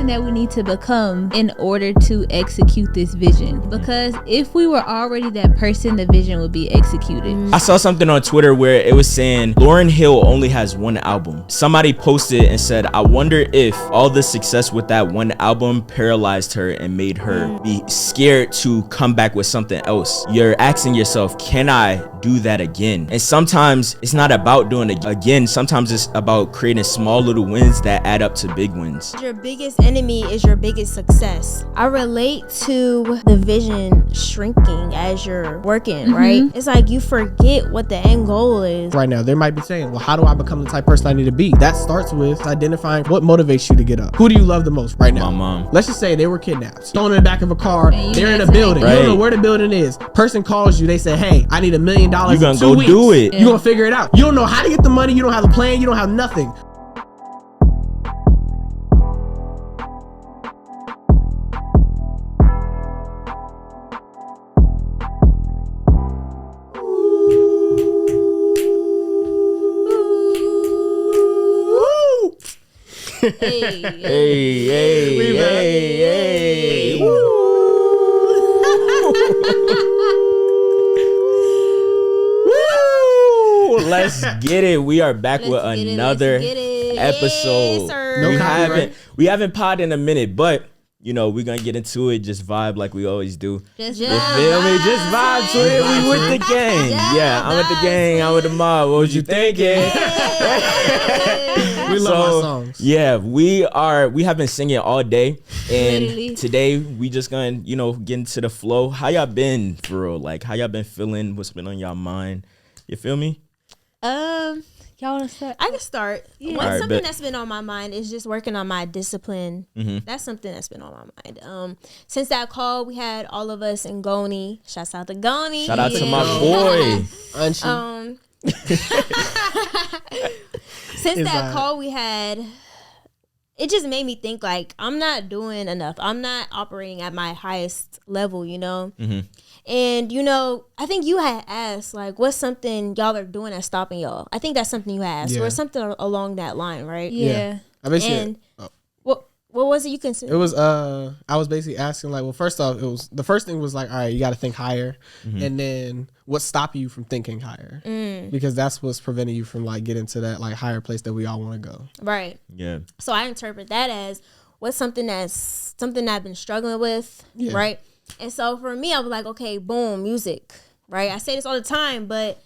that we need to become in order to execute this vision. Because if we were already that person, the vision would be executed. I saw something on Twitter where it was saying Lauryn Hill only has one album. Somebody posted and said, I wonder if all the success with that one album paralyzed her and made her be scared to come back with something else. You're asking yourself, can I do that again? And sometimes it's not about doing it again. Sometimes it's about creating small little wins that add up to big wins. Your biggest enemy is your biggest success. I relate to the vision shrinking as you're working, right? It's like you forget what the end goal is. Right now, they might be saying, well, how do I become the type of person I need to be? That starts with identifying what motivates you to get up. Who do you love the most right now? My mom. Let's just say they were kidnapped, thrown in the back of a car. And They're in a building. Right. You don't know where the building is. Person calls you. They say, hey, I need $1 million You gonna in 2 go weeks. do it. You gonna figure it out. You don't know how to get the money. You don't have a plan. You don't have nothing. Hey. Woo. Woo. Let's get it. We are back with another episode. Yes, sir. No copyright. We haven't pod in a minute, but you know, we're gonna get into it. Just vibe like we always do. Just You feel me? Just vibe to it. We with the gang. Yeah, I'm with the gang. I'm with the mob. What was you thinking? We love our songs. Yeah, we have been singing all day, and Literally. today we just gonna, get into the flow. How y'all been for real? Like, how y'all been feeling? What's been on y'all mind? You feel me? Y'all want to start? I can start. Yeah. Alright, Something bet. that's been on my mind is just working on my discipline. That's something that's been on my mind. Since that call we had all of us in Goni. Shouts out to Goni. Shout out to my boy. Unchi. Since that Inside. call we had, it just made me think like I'm not doing enough. I'm not operating at my highest level, And I think you had asked like, what's something y'all are doing that's stopping y'all? I think that's something you asked, Yeah. or something along that line, right? Yeah. I bet you. And what was it you considered? It was I was basically asking like, well, first off, the first thing was like, all right, you got to think higher, and then what's stopping you from thinking higher, because that's what's preventing you from like getting to that like higher place that we all want to go. Right. Yeah. So I interpret that as what's something I've been struggling with, right? And so for me, I was like, okay, boom, music, right? I say this all the time, but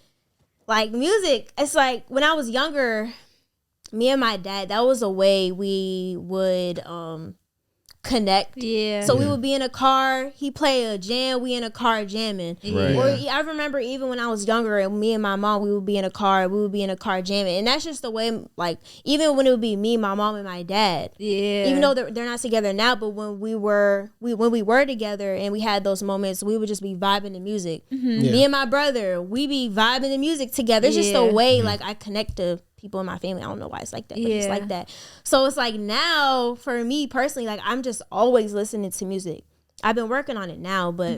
like music, it's like when I was younger, me and my dad, that was a way we would connect. Yeah. So we would be in a car, he play a jam, we in a car jamming. Right. Or I remember even when I was younger, and me and my mom, we would be in a car jamming. And that's just the way, like, even when it would be me, my mom, and my dad. Yeah. Even though they're not together now, but when we were together and we had those moments, we would just be vibing to music. Me and my brother, we be vibing to music together. It's just a way, like, I connect to people in my family. I don't know why it's like that, but it's like that. So it's like now, for me personally, like I'm just always listening to music. I've been working on it now, but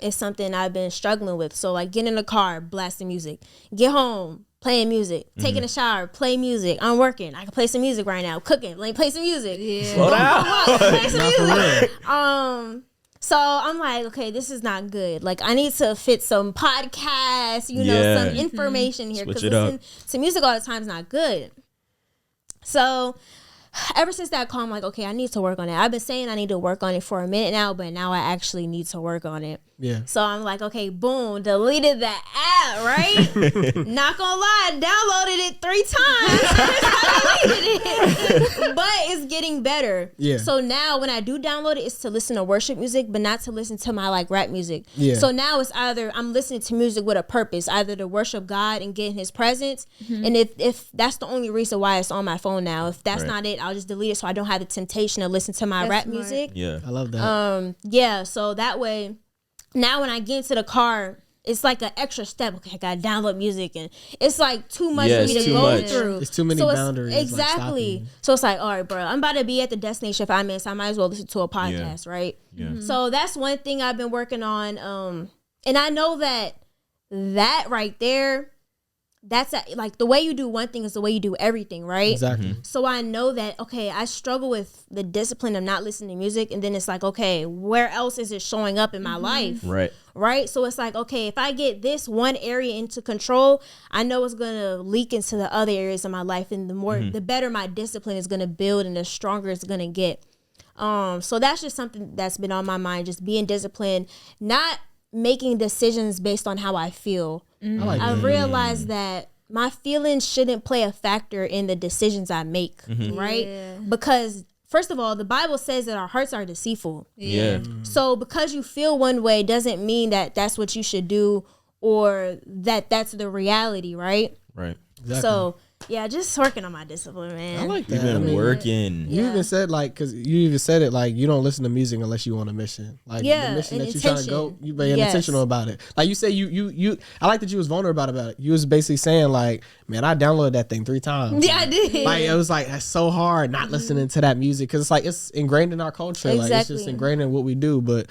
it's something I've been struggling with. So like get in the car, blasting music. Get home, playing music. Taking a shower, play music. I'm working. I can play some music right now. Cooking, like play some music. Slow down. Play some music. So I'm like, okay, this is not good. Like I need to fit some podcasts, some information here, Switch because it up. listening to music all the time is not good. So ever since that call, I'm like, okay, I need to work on it. I've been saying I need to work on it for a minute now, but now I actually need to work on it. Yeah. So I'm like, okay, boom, deleted the app, right? Not gonna lie, downloaded it 3 times. I deleted it. But it's getting better. Yeah. So now when I do download it, it's to listen to worship music, but not to listen to my like rap music. Yeah. So now it's either I'm listening to music with a purpose, either to worship God and get in his presence. And if that's the only reason why it's on my phone now, if that's not it, I'll just delete it so I don't have the temptation to listen to my That's rap smart. music. Yeah. I love that. So that way, now when I get into the car, it's like an extra step. Okay, I gotta download music, and it's like too much Yeah, for me it's to too go much. through. It's too many boundaries, like, Exactly. stopping. So it's like, all right, bro, I'm about to be at the destination in 5 minutes. I might as well listen to a podcast, right? Yeah. So that's one thing I've been working on. And I know that right there, like the way you do one thing is the way you do everything, right? Exactly. So I know that, okay, I struggle with the discipline of not listening to music, and then it's like, okay, where else is it showing up in my life? Right. So it's like, okay, if I get this one area into control, I know it's gonna leak into the other areas of my life, and the better my discipline is gonna build, and the stronger it's gonna get. So that's just something that's been on my mind, just being disciplined, not making decisions based on how I feel. I realized that my feelings shouldn't play a factor in the decisions I make, right? Yeah. Because first of all, the Bible says that our hearts are deceitful. So because you feel one way doesn't mean that that's what you should do, or that that's the reality, right? Right. Exactly. So yeah, just working on my discipline, man. I like that. You've been working. You even said, like, because you even said it, like, you don't listen to music unless you want a mission. Like, the mission that you're trying to go, you being intentional about it. Like you say, you I like that you was vulnerable about it. You was basically saying, like, man, I downloaded that thing 3 times. Yeah, I did. Like, it was like, that's so hard not listening to that music, because it's like, it's ingrained in our culture. Like, it's just ingrained in what we do. But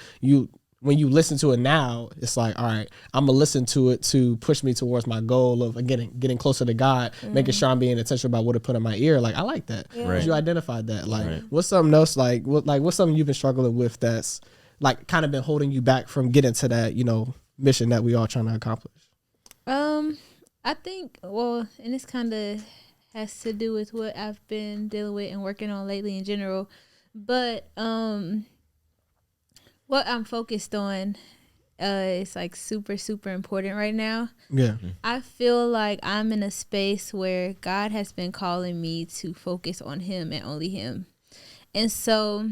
when you listen to it now, it's like, all right, I'm gonna listen to it to push me towards my goal of getting closer to God, making sure I'm being intentional about what to put in my ear. Like, I like that. Because you identified that. Like, what's something else? What's something you've been struggling with that's like kind of been holding you back from getting to that, mission that we all trying to accomplish? I think, and this kind of has to do with what I've been dealing with and working on lately in general, but what I'm focused on is like super, super important right now. Yeah. I feel like I'm in a space where God has been calling me to focus on Him and only Him. And so,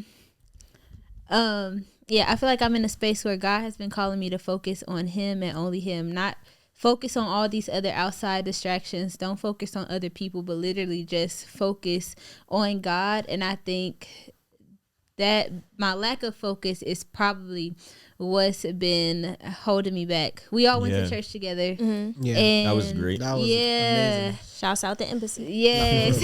I feel like I'm in a space where God has been calling me to focus on Him and only Him, not focus on all these other outside distractions. Don't focus on other people, but literally just focus on God. And I think that my lack of focus is probably what's been holding me back. We all went to church together. Yeah, and that was great. That was amazing. Shouts out to Embassy. Yes.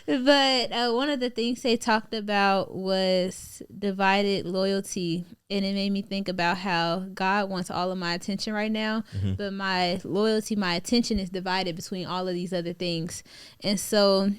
But one of the things they talked about was divided loyalty. And it made me think about how God wants all of my attention right now. But my loyalty, my attention is divided between all of these other things. And so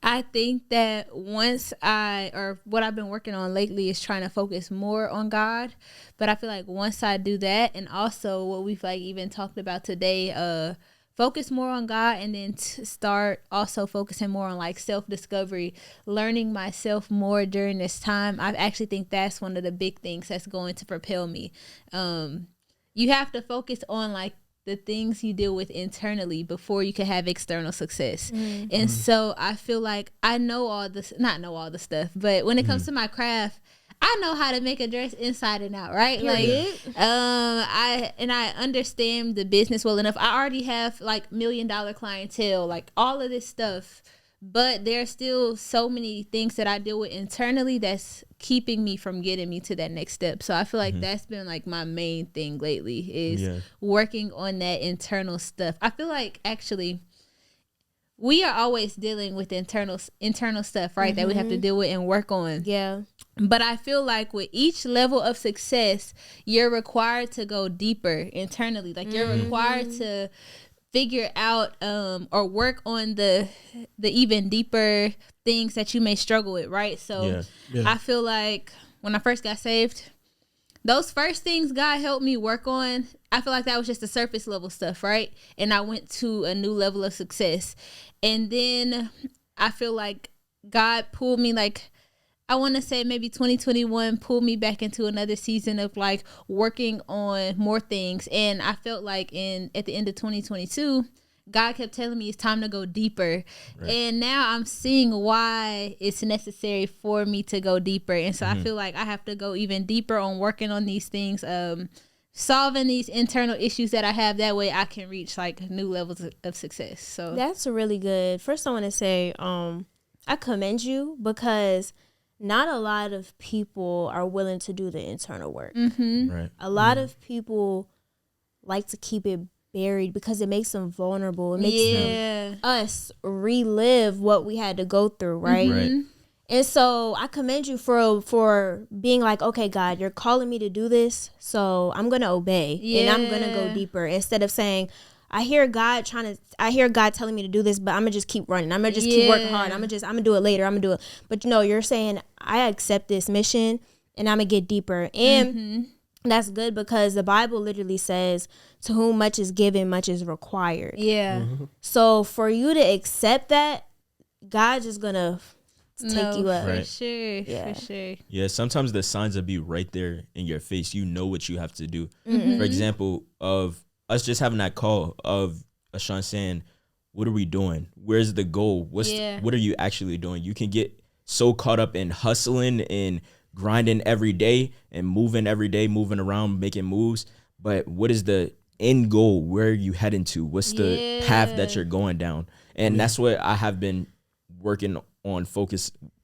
I think that what I've been working on lately is trying to focus more on God. But I feel like once I do that, and also what we've like even talked about today, focus more on God, and then start also focusing more on like self-discovery, learning myself more during this time. I actually think that's one of the big things that's going to propel me. You have to focus on like the things you deal with internally before you can have external success. And so I feel like I know not know all the stuff, but when it comes to my craft, I know how to make a dress inside and out, right? I understand the business well enough. I already have like $1 million clientele, like all of this stuff, but there's still so many things that I deal with internally that's keeping me from getting me to that next step. So I feel like that's been like my main thing lately is working on that internal stuff. I feel like actually we are always dealing with internal stuff, right? That we have to deal with and work on. Yeah. But I feel like with each level of success, you're required to go deeper internally. Like you're required to figure out or work on the even deeper things that you may struggle with, right? So I feel like when I first got saved, those first things God helped me work on, I feel like that was just the surface level stuff, right? And I went to a new level of success. And then I feel like God pulled me, like, I want to say maybe 2021 pulled me back into another season of like working on more things. And I felt like at the end of 2022, God kept telling me it's time to go deeper. Right. And now I'm seeing why it's necessary for me to go deeper. And so I feel like I have to go even deeper on working on these things, solving these internal issues that I have. That way I can reach like new levels of success. So that's really good. First, I want to say I commend you, because not a lot of people are willing to do the internal work. Right. A lot of people like to keep it buried because it makes them vulnerable. It makes us relive what we had to go through, right? Right. And so I commend you for being like, okay, God, you're calling me to do this, so I'm going to obey and I'm going to go deeper, instead of saying, I hear God telling me to do this, but I'm gonna just keep running. I'm gonna just keep working hard. I'm gonna do it later. I'm gonna do it. But you're saying I accept this mission and I'm gonna get deeper. And that's good because the Bible literally says, to whom much is given, much is required. Yeah. So for you to accept that, God's just gonna take you up. For sure. For sure. Yeah, sometimes the signs will be right there in your face. You know what you have to do. For example, of us just having that call of Ashawn saying, what are we doing? Where's the goal? What are you actually doing? You can get so caught up in hustling and grinding every day and moving every day, moving around, making moves. But what is the end goal? Where are you heading to? What's the path that you're going down? And that's what I have been working on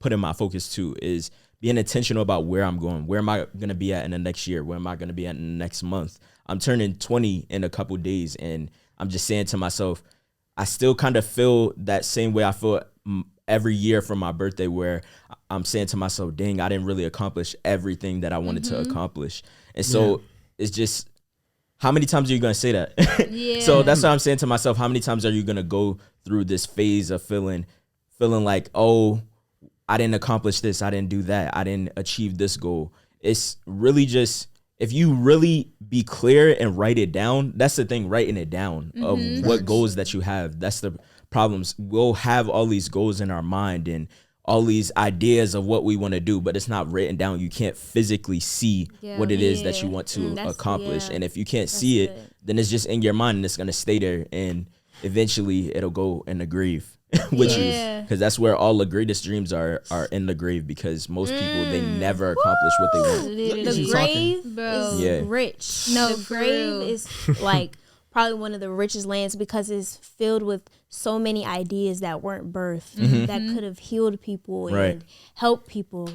putting my focus to, is being intentional about where I'm going. Where am I going to be at in the next year? Where am I going to be at in the next month? I'm turning 20 in a couple days, and I'm just saying to myself, I still kind of feel that same way I feel every year for my birthday, where I'm saying to myself, dang, I didn't really accomplish everything that I wanted to accomplish. And so it's just, how many times are you going to say that? So that's what I'm saying to myself. How many times are you going to go through this phase of feeling like, oh, I didn't accomplish this, I didn't do that, I didn't achieve this goal? It's really just, if you really be clear and write it down, that's the thing, writing it down of what goals that you have. That's the problems. We'll have all these goals in our mind and all these ideas of what we want to do, but it's not written down. You can't physically see what it is that you want to accomplish. And if you can't see it, then it's just in your mind and it's going to stay there. And eventually it'll go in the grave with you, because that's where all the greatest dreams are in the grave, because most people, they never accomplish what they want. The grave is rich. The grave is like probably one of the richest lands, because it's filled with so many ideas that weren't birthed that could have healed people and helped people.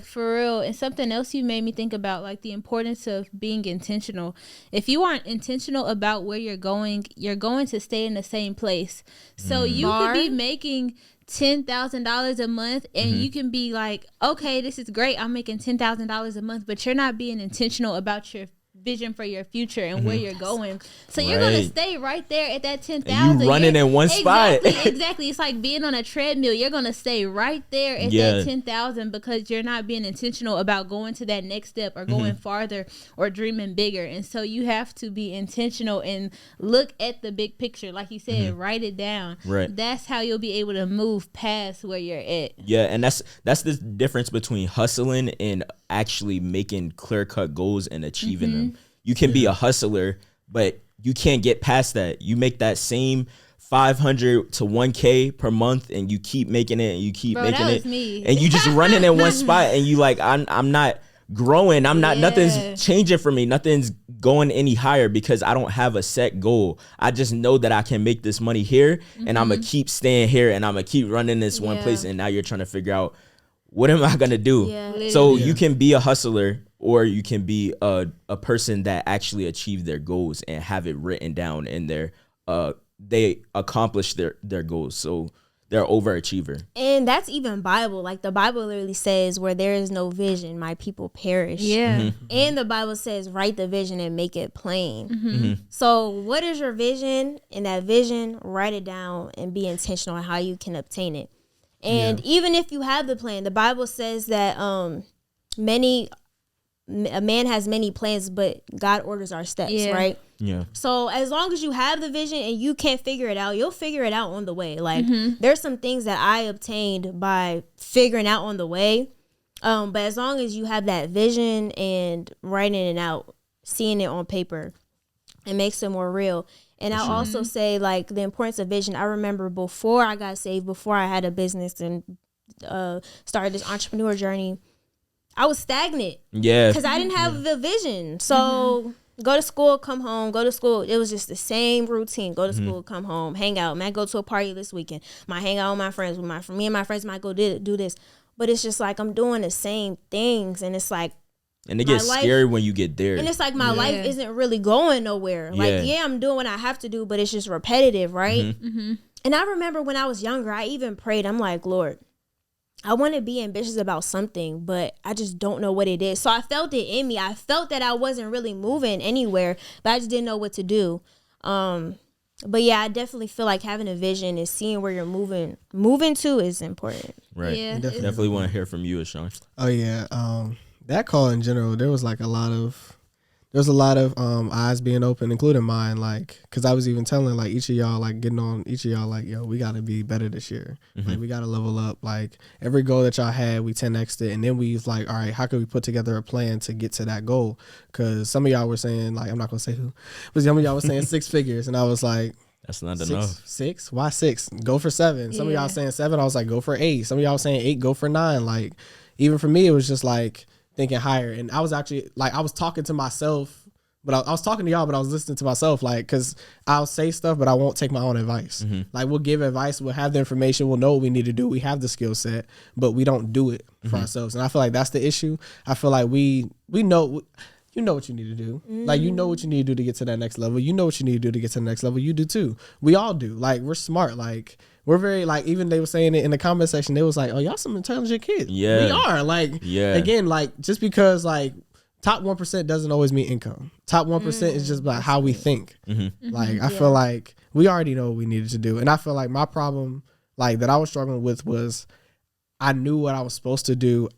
For real. And something else you made me think about, like the importance of being intentional. If you aren't intentional about where you're going to stay in the same place. So you could be making $10,000 a month and you can be like, okay, this is great, I'm making $10,000 a month, but you're not being intentional about your vision for your future and where you're going. So you're gonna stay right there at that 10,000. You running in one spot. Exactly. It's like being on a treadmill. You're gonna stay right there at that 10,000 because you're not being intentional about going to that next step or going farther or dreaming bigger. And so you have to be intentional and look at the big picture, like you said. Write it down. That's how you'll be able to move past where you're at. And that's the difference between hustling and actually making clear-cut goals and achieving them. You can be a hustler, but you can't get past that. You make that same 500 to 1K per month, and you keep making it, and you keep making it, and you just running in one spot, and you like, I'm not growing. I'm not. Nothing's changing for me. Nothing's going any higher because I don't have a set goal. I just know that I can make this money here, and I'm gonna keep staying here, and I'm gonna keep running this one place. And now you're trying to figure out, what am I gonna do? So you can be a hustler, or you can be a person that actually achieved their goals and have it written down in their they accomplished their goals. So they're overachiever. And that's even Bible. Like the Bible literally says, where there is no vision, my people perish. And the Bible says, write the vision and make it plain. So what is your vision? And that vision, write it down and be intentional on how you can obtain it. And even if you have the plan, the Bible says that a man has many plans, but God orders our steps, right? So as long as you have the vision and you can't figure it out, you'll figure it out on the way. Like there's some things that I obtained by figuring out on the way. But as long as you have that vision and writing it out, seeing it on paper, it makes it more real. And I'll also say, like, the importance of vision. I remember before I got saved, before I had a business and started this entrepreneur journey, I was stagnant. Because I didn't have the vision. So go to school, come home, go to school. It was just the same routine. Go to school, come home, hang out. Might go to a party this weekend. Might hang out with my friends. Me and my friends might go do this. But it's just like I'm doing the same things. And it's like, and it gets scary when you get there. And it's like my life isn't really going nowhere. Like, I'm doing what I have to do, but it's just repetitive, right? And I remember when I was younger, I even prayed. I'm like, Lord, I want to be ambitious about something, but I just don't know what it is. So I felt it in me. I felt that I wasn't really moving anywhere, but I just didn't know what to do. And But yeah, I definitely feel like having a vision and seeing where you're moving to is important. Right. Yeah, Definitely want to hear from you, Sean. Oh yeah, that call in general, there was like a lot of eyes being open, including mine, like, because I was even telling like each of y'all, like getting on each of y'all, like, yo, we got to be better this year. Like, we got to level up. Like, every goal that y'all had, we 10x'd it, and then we was like, all right, how can we put together a plan to get to that goal? Because some of y'all were saying, like, I'm not gonna say who, but some of y'all were saying 6 figures, and I was like, that's not enough. 6? Why 6? Go for 7. Some of y'all saying 7. I was like, go for 8. Some of y'all saying 8. Go for 9. Like, even for me, it was just like thinking higher. And I was actually like, I was talking to myself, but I was talking to y'all, but I was listening to myself, like, because I'll say stuff, but I won't take my own advice. Like, we'll give advice, we'll have the information, we'll know what we need to do, we have the skill set, but we don't do it for ourselves. And I feel like that's the issue. I feel like we know. You know what you need to do. Like, you know what you need to do to get to that next level. You know what you need to do to get to the next level. You do too. We all do. Like, we're smart. Like, we're very, like, even they were saying it in the comment section. They was like, oh, y'all some intelligent kids. Yeah. We are. Like, again, like, just because, like, top 1% doesn't always mean income. Top 1% is just about how we think. Like, I feel like we already know what we needed to do. And I feel like my problem, like, that I was struggling with was I knew what I was supposed to do.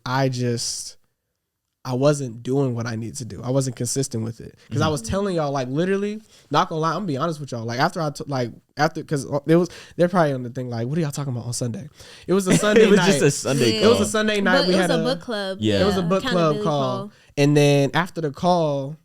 I wasn't doing what I needed to do. I wasn't consistent with it. Because I was telling y'all, like, literally, not gonna lie, I'm gonna be honest with y'all. Like, because they're probably on the thing, like, what are y'all talking about on Sunday? It was a Sunday night. It was just a Sunday call. It was a Sunday night. But it was a book club. Yeah. It was a book club call. And then after the call,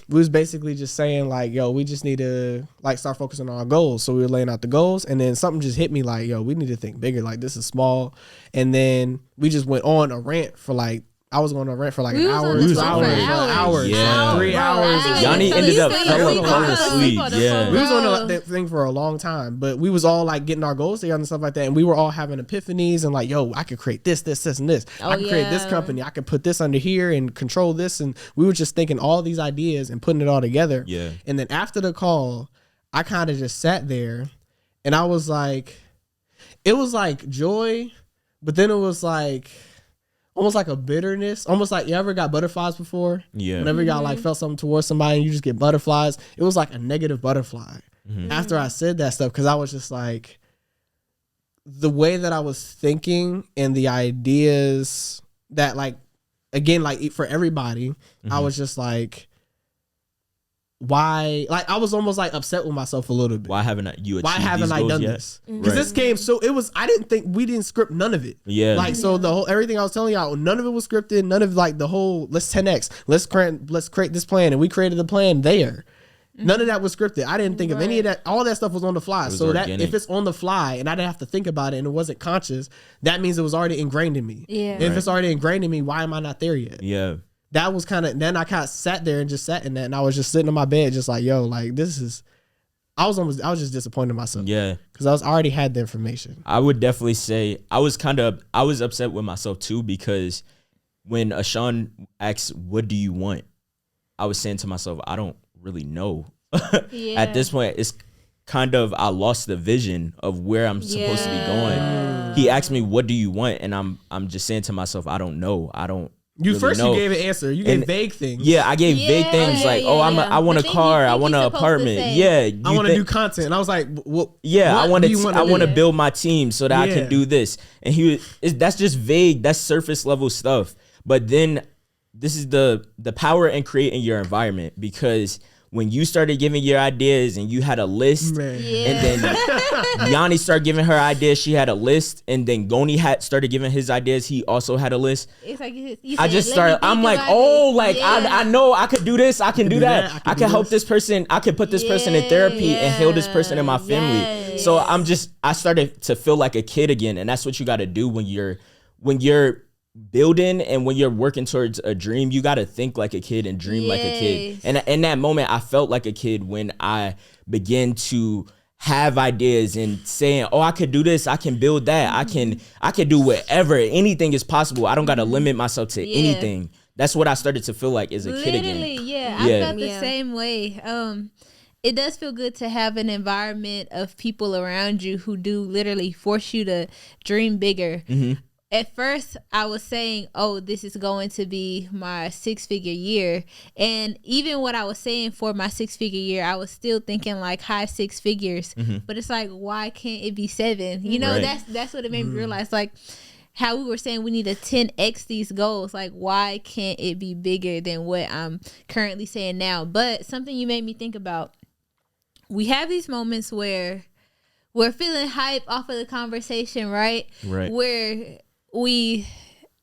we was basically just saying, like, yo, we just need to, like, start focusing on our goals. So we were laying out the goals, and then something just hit me like, yo, we need to think bigger. Like, this is small. And then we just went on a rant for, like, I was going to rant for like an hour, 2 hours, Yeah. 3 hours. Yanni ended up falling asleep. Yeah. We was on that thing for a long time, but we was all like getting our goals together and stuff like that. And we were all having epiphanies and like, yo, I could create this, and this. I could create this company. I could put this under here and control this. And we were just thinking all these ideas and putting it all together. Yeah. And then after the call, I kind of just sat there and I was like, it was like joy, but then it was like, almost like a bitterness, almost like, you ever got butterflies before? Yeah. Whenever y'all like felt something towards somebody and you just get butterflies, it was like a negative butterfly. After I said that stuff, because I was just like, the way that I was thinking and the ideas that, like, again, like for everybody, I was just like, why, like, I was almost like upset with myself a little bit. Why haven't I done this? Because this game, so it was, we didn't script none of it. Yeah. Like, so the whole, everything I was telling y'all, none of it was scripted. None of, like, the whole, let's 10x, let's create this plan. And we created the plan there. None of that was scripted. I didn't think of any of that. All that stuff was on the fly. So organic. That if it's on the fly and I didn't have to think about it and it wasn't conscious, that means it was already ingrained in me. Yeah. And if it's already ingrained in me, why am I not there yet? Yeah. That was kind of, then I kind of sat there and just sat in that, and I was just sitting on my bed just like, yo, like, this is, I was just disappointed in myself. Yeah. Because I already had the information. I would definitely say I was upset with myself too, because when Ashawn asked, what do you want? I was saying to myself, I don't really know. At this point, it's kind of, I lost the vision of where I'm supposed to be going. He asked me, what do you want? And I'm just saying to myself, I don't know. You gave an answer. You gave vague things. Yeah, I gave vague things I want a car, I want an apartment. Yeah, I want to do content. And I was like, well, I want to build my team so that I can do this. And that's just vague. That's surface level stuff. But then this is the power in creating your environment, because when you started giving your ideas and you had a list, and then Yanni started giving her ideas, she had a list, and then Goni started giving his ideas, he also had a list. It's like I'm like, I know I could do this, I can do that. I can help this person, I can put this person in therapy and heal this person in my family. So I started to feel like a kid again, and that's what you got to do when you're building and when you're working towards a dream. You got to think like a kid and dream like a kid. And in that moment, I felt like a kid when I began to have ideas and saying, oh, I could do this, I can build that, I can do whatever, anything is possible. I don't got to limit myself to anything. That's what I started to feel like as a kid again. I felt the same way. It does feel good to have an environment of people around you who do literally force you to dream bigger. at first I was saying, oh, this is going to be my 6-figure year. And even what I was saying for my 6-figure year, I was still thinking like high 6 figures. But it's like, why can't it be 7? You know, that's what it made me realize. Like how we were saying we need to 10x these goals. Like, why can't it be bigger than what I'm currently saying now? But something you made me think about, we have these moments where we're feeling hype off of the conversation, right? Right. Where we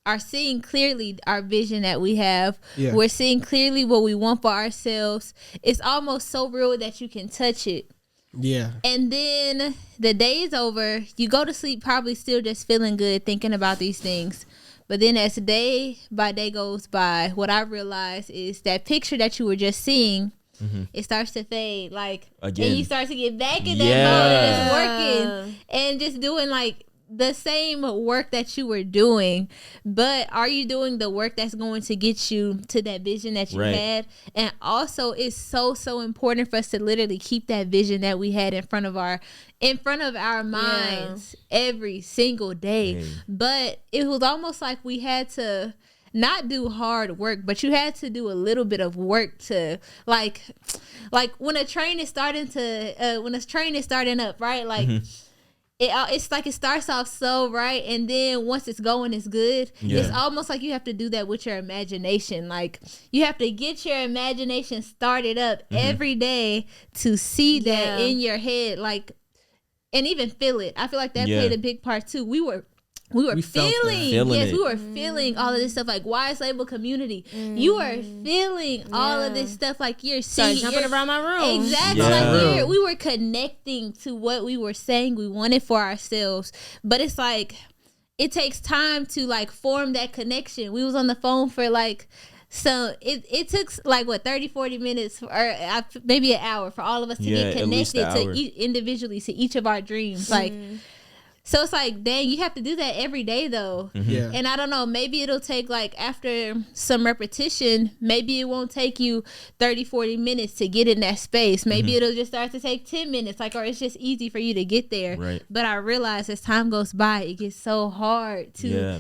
are seeing clearly our vision that we have. Yeah. We're seeing clearly what we want for ourselves. It's almost so real that you can touch it. Yeah. And then the day is over. You go to sleep probably still just feeling good, thinking about these things. But then as day by day goes by, what I realized is that picture that you were just seeing, it starts to fade. Like, again. And you start to get back in that mode and it's working and just doing like the same work that you were doing, but are you doing the work that's going to get you to that vision that you had? And also, it's so important for us to literally keep that vision that we had in front of our minds every single day. But it was almost like we had to not do hard work, but you had to do a little bit of work to like when a train is starting up, right? Like it's like it starts off slow, right? And then once it's going, it's good. It's almost like you have to do that with your imagination. Like you have to get your imagination started up every day to see that in your head, like, and even feel it. I feel like that played a big part too. We were feeling we were feeling all of this stuff, like Wise Label community. You are feeling all of this stuff, like you're seeing, jumping around my room. Exactly. Like we were connecting to what we were saying we wanted for ourselves. But it's like it takes time to like form that connection. We was on the phone for like, so it took like what 30-40 minutes or maybe an hour for all of us to get connected to individually to each of our dreams. Like, so it's like, dang, you have to do that every day though. And I don't know, maybe it'll take like after some repetition, maybe it won't take you 30-40 minutes to get in that space. Maybe it'll just start to take 10 minutes, like, or it's just easy for you to get there. But I realize as time goes by, it gets so hard to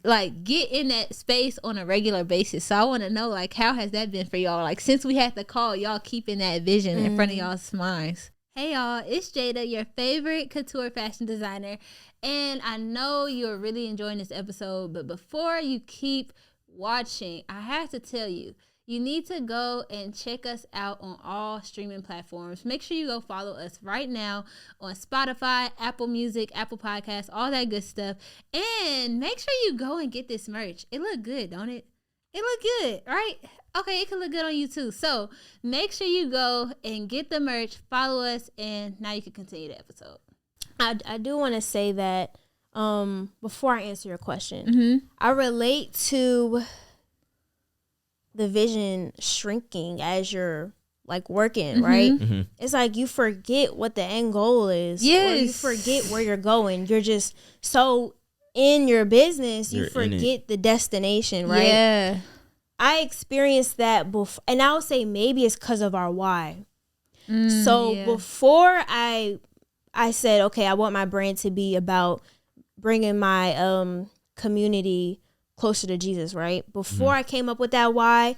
like get in that space on a regular basis. So I want to know, like, how has that been for y'all? Like, since we had the call, y'all keeping that vision in front of y'all's minds. Hey y'all, it's Jada, your favorite couture fashion designer, and I know you're really enjoying this episode, but before you keep watching, I have to tell you, you need to go and check us out on all streaming platforms. Make sure you go follow us right now on Spotify, Apple Music, Apple Podcasts, all that good stuff, and make sure you go and get this merch. It look good, don't it? It look good, right? Okay, it can look good on you too. So make sure you go and get the merch, follow us, and now you can continue the episode. I do want to say that before I answer your question, I relate to the vision shrinking as you're like working, right? It's like you forget what the end goal is. Or you forget where you're going. You're just so in your business, you forget the destination, right? I experienced that before, and I would say maybe it's because of our why. Before I said, okay, I want my brand to be about bringing my community closer to Jesus, right? Before I came up with that why,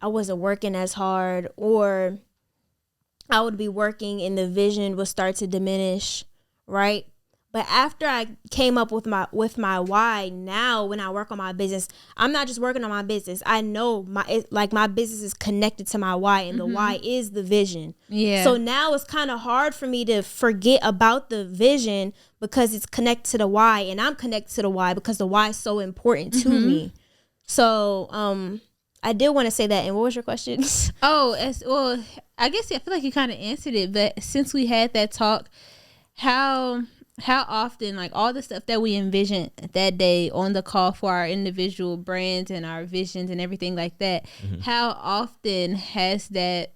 I wasn't working as hard, or I would be working and the vision would start to diminish, right? But after I came up with my why, now when I work on my business, I'm not just working on my business. I know my business is connected to my why, and the why is the vision. So now it's kind of hard for me to forget about the vision because it's connected to the why, and I'm connected to the why because the why is so important to me. So I did want to say that. And what was your question? I guess I feel like you kind of answered it, but since we had that talk, how often, like all the stuff that we envisioned that day on the call for our individual brands and our visions and everything like that, how often has that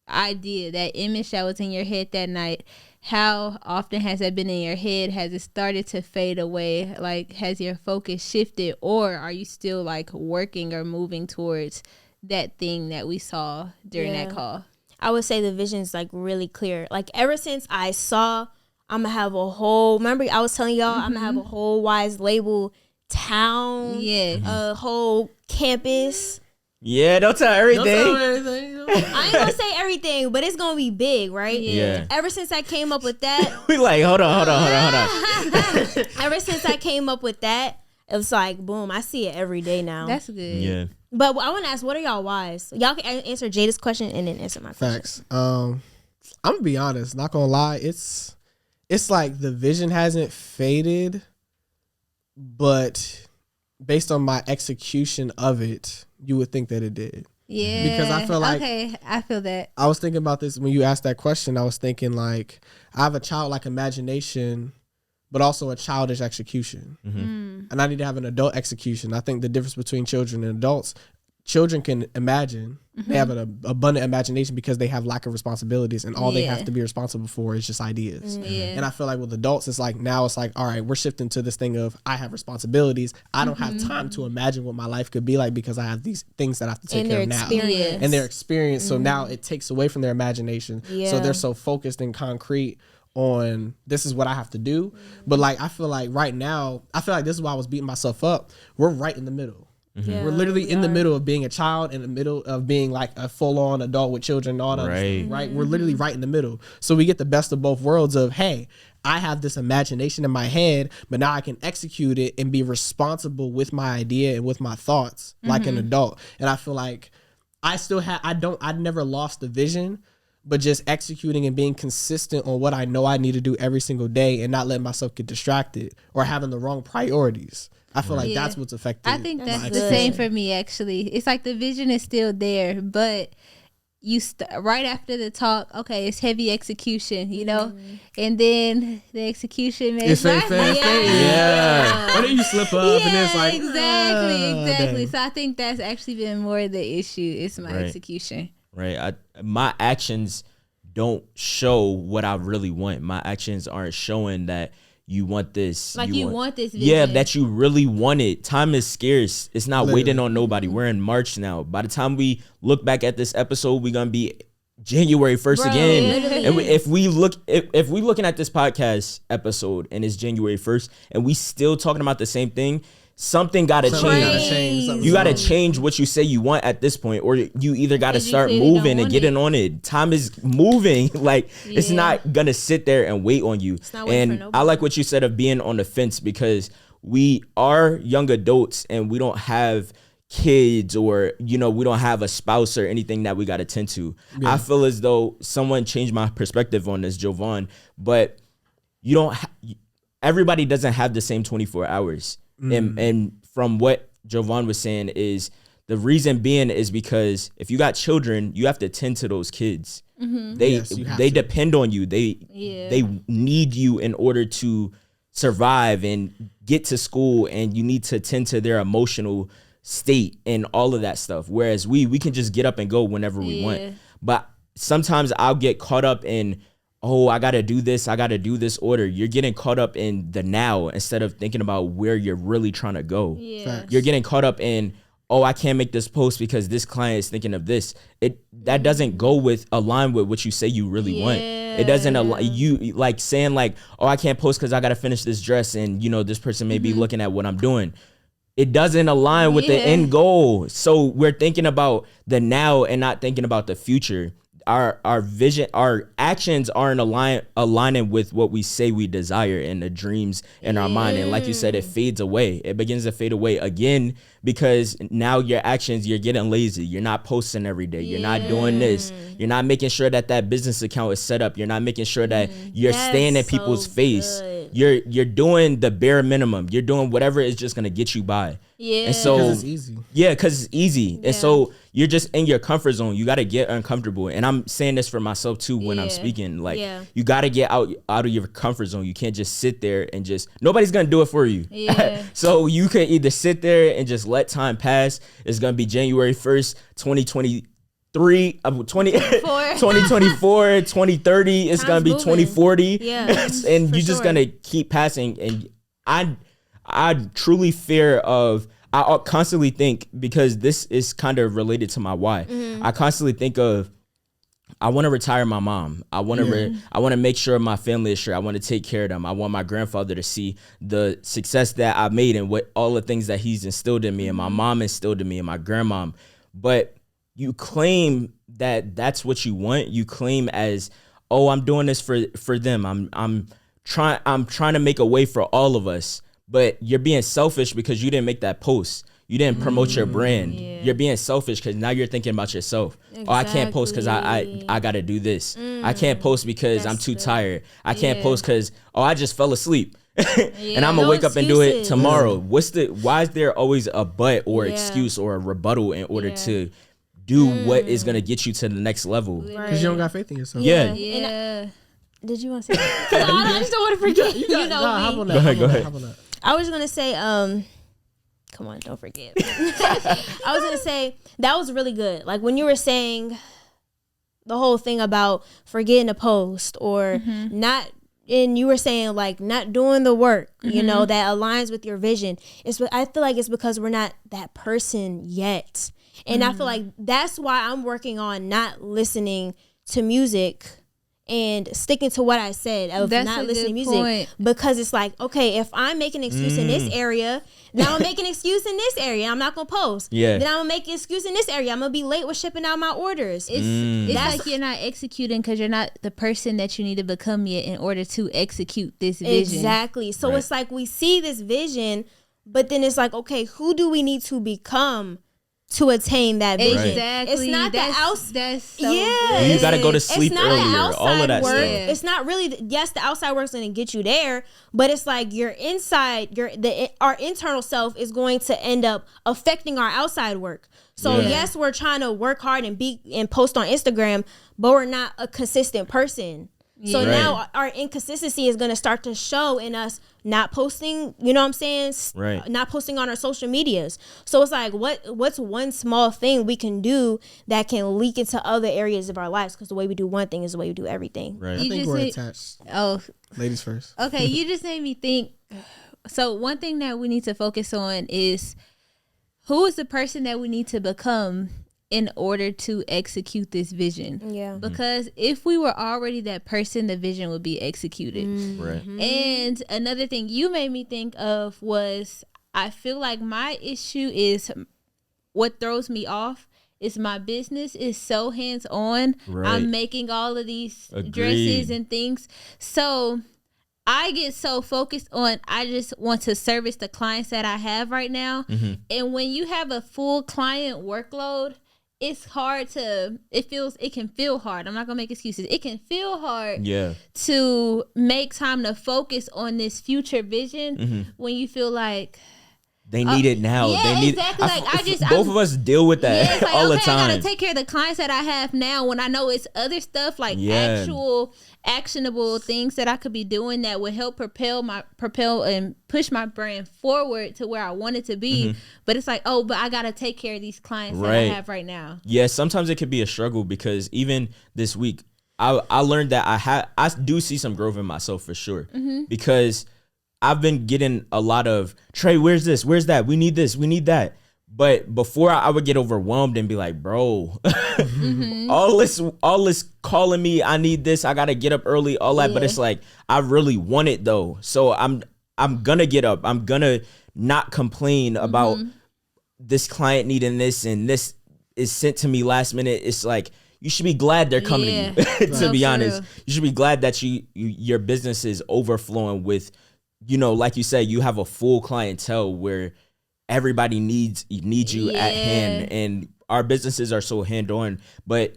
idea, that image that was in your head that night, how often has that been in your head? Has it started to fade away? Like, has your focus shifted, or are you still like working or moving towards that thing that we saw during that call? I would say the vision is like really clear. Like ever since I saw I'm gonna have a whole, remember I was telling y'all I'm gonna have a whole Wise Label town, a whole campus. Yeah, don't tell everything. I ain't gonna say everything, but it's gonna be big, right? Yeah. Ever since I came up with that, We like, hold on. ever since I came up with that, it was like, boom, I see it every day now. That's good. Yeah. But I want to ask, what are y'all whys? Y'all can answer Jada's question and then answer my question. Facts. I'm gonna be honest, not gonna lie, it's like the vision hasn't faded, but based on my execution of it, you would think that it did. Yeah. Because I feel like, I feel that. I was thinking about this when you asked that question. I was thinking like, I have a childlike imagination, but also a childish execution. And I need to have an adult execution. I think the difference between children and adults, children can imagine. They have an abundant imagination because they have lack of responsibilities, and all they have to be responsible for is just ideas. And I feel like with adults, it's like, now it's like, all right, we're shifting to this thing of, I have responsibilities. I don't have time to imagine what my life could be like because I have these things that I have to take care of now. And their experience. So now it takes away from their imagination. So they're so focused and concrete on, this is what I have to do. But like, I feel like right now, I feel like this is why I was beating myself up. We're right in the middle. We're literally in the middle of being a child, in the middle of being like a full-on adult with children and all that. Right? We're literally right in the middle. So we get the best of both worlds of, hey, I have this imagination in my head, but now I can execute it and be responsible with my idea and with my thoughts like an adult. And I feel like I never lost the vision, but just executing and being consistent on what I know I need to do every single day and not letting myself get distracted or having the wrong priorities. I feel like that's what's affected. I think that's the same for me, actually. It's like the vision is still there, but you right after the talk, okay, it's heavy execution, you know, and then the execution makes But then you slip up and it's like exactly. So I think that's actually been more the issue. It's my execution. Right. My actions don't show what I really want. My actions aren't showing that you want this. Like you want this vision. Yeah, that you really want it. Time is scarce. It's not waiting on nobody. We're in March now. By the time we look back at this episode, we're going to be January 1st again. And if we looking at this podcast episode and it's January 1st and we still talking about the same thing, something gotta change. You gotta change what you say you want at this point, or you either gotta start moving and getting on it. Time is moving. Like it's not gonna sit there and wait on you. And I like what you said of being on the fence, because we are young adults and we don't have kids, or we don't have a spouse or anything that we gotta tend to. I feel as though someone changed my perspective on this, Jovan, but everybody doesn't have the same 24 hours. And from what Jovan was saying, is the reason being is because if you got children, you have to tend to those kids. They depend on you. They need you in order to survive and get to school, and you need to tend to their emotional state and all of that stuff. Whereas we can just get up and go whenever we want. But sometimes I'll get caught up in, oh, I got to do this order. You're getting caught up in the now instead of thinking about where you're really trying to go. You're getting caught up in, oh, I can't make this post because this client is thinking of this. That doesn't align with what you say you really want. It doesn't you like saying like, oh, I can't post because I got to finish this dress, and this person may be looking at what I'm doing. It doesn't align with the end goal. So we're thinking about the now and not thinking about the future. Our vision, our actions aren't aligning with what we say we desire and the dreams in our mind. And like you said, it fades away. It begins to fade away again, because now your actions, you're getting lazy. You're not posting every day. You're not doing this. You're not making sure that business account is set up. You're not making sure that you're staying in people's face. You're doing the bare minimum. You're doing whatever is just gonna get you by. And so because it's easy. Because it's easy. And so you're just in your comfort zone. You got to get uncomfortable. And I'm saying this for myself too when I'm speaking. Like you got to get out of your comfort zone. You can't just sit there and nobody's going to do it for you. So you can either sit there and just let time pass. It's going to be January 1st, 2023, 2024, 2030. It's going to be 2040. And you're just going to keep passing. And I truly fear of, I constantly think, because this is kind of related to my why. I constantly think of, I want to retire my mom. I want to make sure my family is sure. I want to take care of them. I want my grandfather to see the success that I made and what all the things that he's instilled in me and my mom instilled in me and my grandmom. But you claim that that's what you want. You claim as, oh, I'm doing this for them. I'm trying to make a way for all of us. But you're being selfish because you didn't make that post. You didn't promote your brand. Yeah. You're being selfish because now you're thinking about yourself. Exactly. Oh, I can't post because I got to do this. I can't post because I'm too tired. I can't post because, I just fell asleep. And I'm going to wake up and do it tomorrow. Why is there always a but or excuse or a rebuttal in order to do what is going to get you to the next level? Because you don't got faith in yourself. Yeah. Did you want to say that? I just don't want to forget. You know me. Go ahead. I was going to say, come on, don't forget. I was going to say, that was really good. Like when you were saying the whole thing about forgetting to post or not, and you were saying like not doing the work, you know, that aligns with your vision. I feel like it's because we're not that person yet. And I feel like that's why I'm working on not listening to music and sticking to what I said of not listening to music. Point. Because it's like, okay, if I'm making an excuse in this area, now I'm making an excuse in this area. I'm not going to post. Yeah. Then I'm going to make an excuse in this area. I'm going to be late with shipping out my orders. It's like you're not executing because you're not the person that you need to become yet in order to execute this vision. Exactly. So it's like we see this vision, but then it's like, okay, who do we need to become to attain that vision? Exactly. It's not the outside. That's so good. You got to go to sleep earlier. All of that work. stuff. It's not really. Yes, the outside work's going to get you there, but it's like your inside. Our internal self is going to end up affecting our outside work. So yes, we're trying to work hard and post on Instagram, but we're not a consistent person. So now our inconsistency is going to start to show in us not posting, you know what I'm saying? Not posting on our social medias. So it's like, what's one small thing we can do that can leak into other areas of our lives? Because the way we do one thing is the way we do everything. Right. I think we're attached. Oh. Ladies first. Okay, you just made me think. So one thing that we need to focus on is who is the person that we need to become in order to execute this vision. Yeah. Because if we were already that person, the vision would be executed. Right. And another thing you made me think of was, I feel like my issue is what throws me off is my business is so hands-on. Right. I'm making all of these dresses and things. So I get so focused on, I just want to service the clients that I have right now. And when you have a full client workload, it's hard it can feel hard. I'm not gonna make excuses. It can feel hard to make time to focus on this future vision when you feel like they need it now. Yeah, they need exactly. Both of us deal with that all the time. I gotta take care of the clients that I have now when I know it's other stuff like actual actionable things that I could be doing that would help propel and push my brand forward to where I want it to be. But it's like, but I gotta take care of these clients that I have right now. Yeah, sometimes it could be a struggle because even this week, I learned that I do see some growth in myself for sure because I've been getting a lot of, Trey, where's this? Where's that? We need this. We need that. But before I would get overwhelmed and be like, bro, all this calling me, I need this. I got to get up early, all that. But it's like, I really want it though. So I'm going to get up. I'm going to not complain about this client needing this and this is sent to me last minute. It's like, you should be glad they're coming to you, to be honest. You should be glad that your business is overflowing with, you know, like you said, you have a full clientele where everybody needs you at hand, and our businesses are so hand-on, but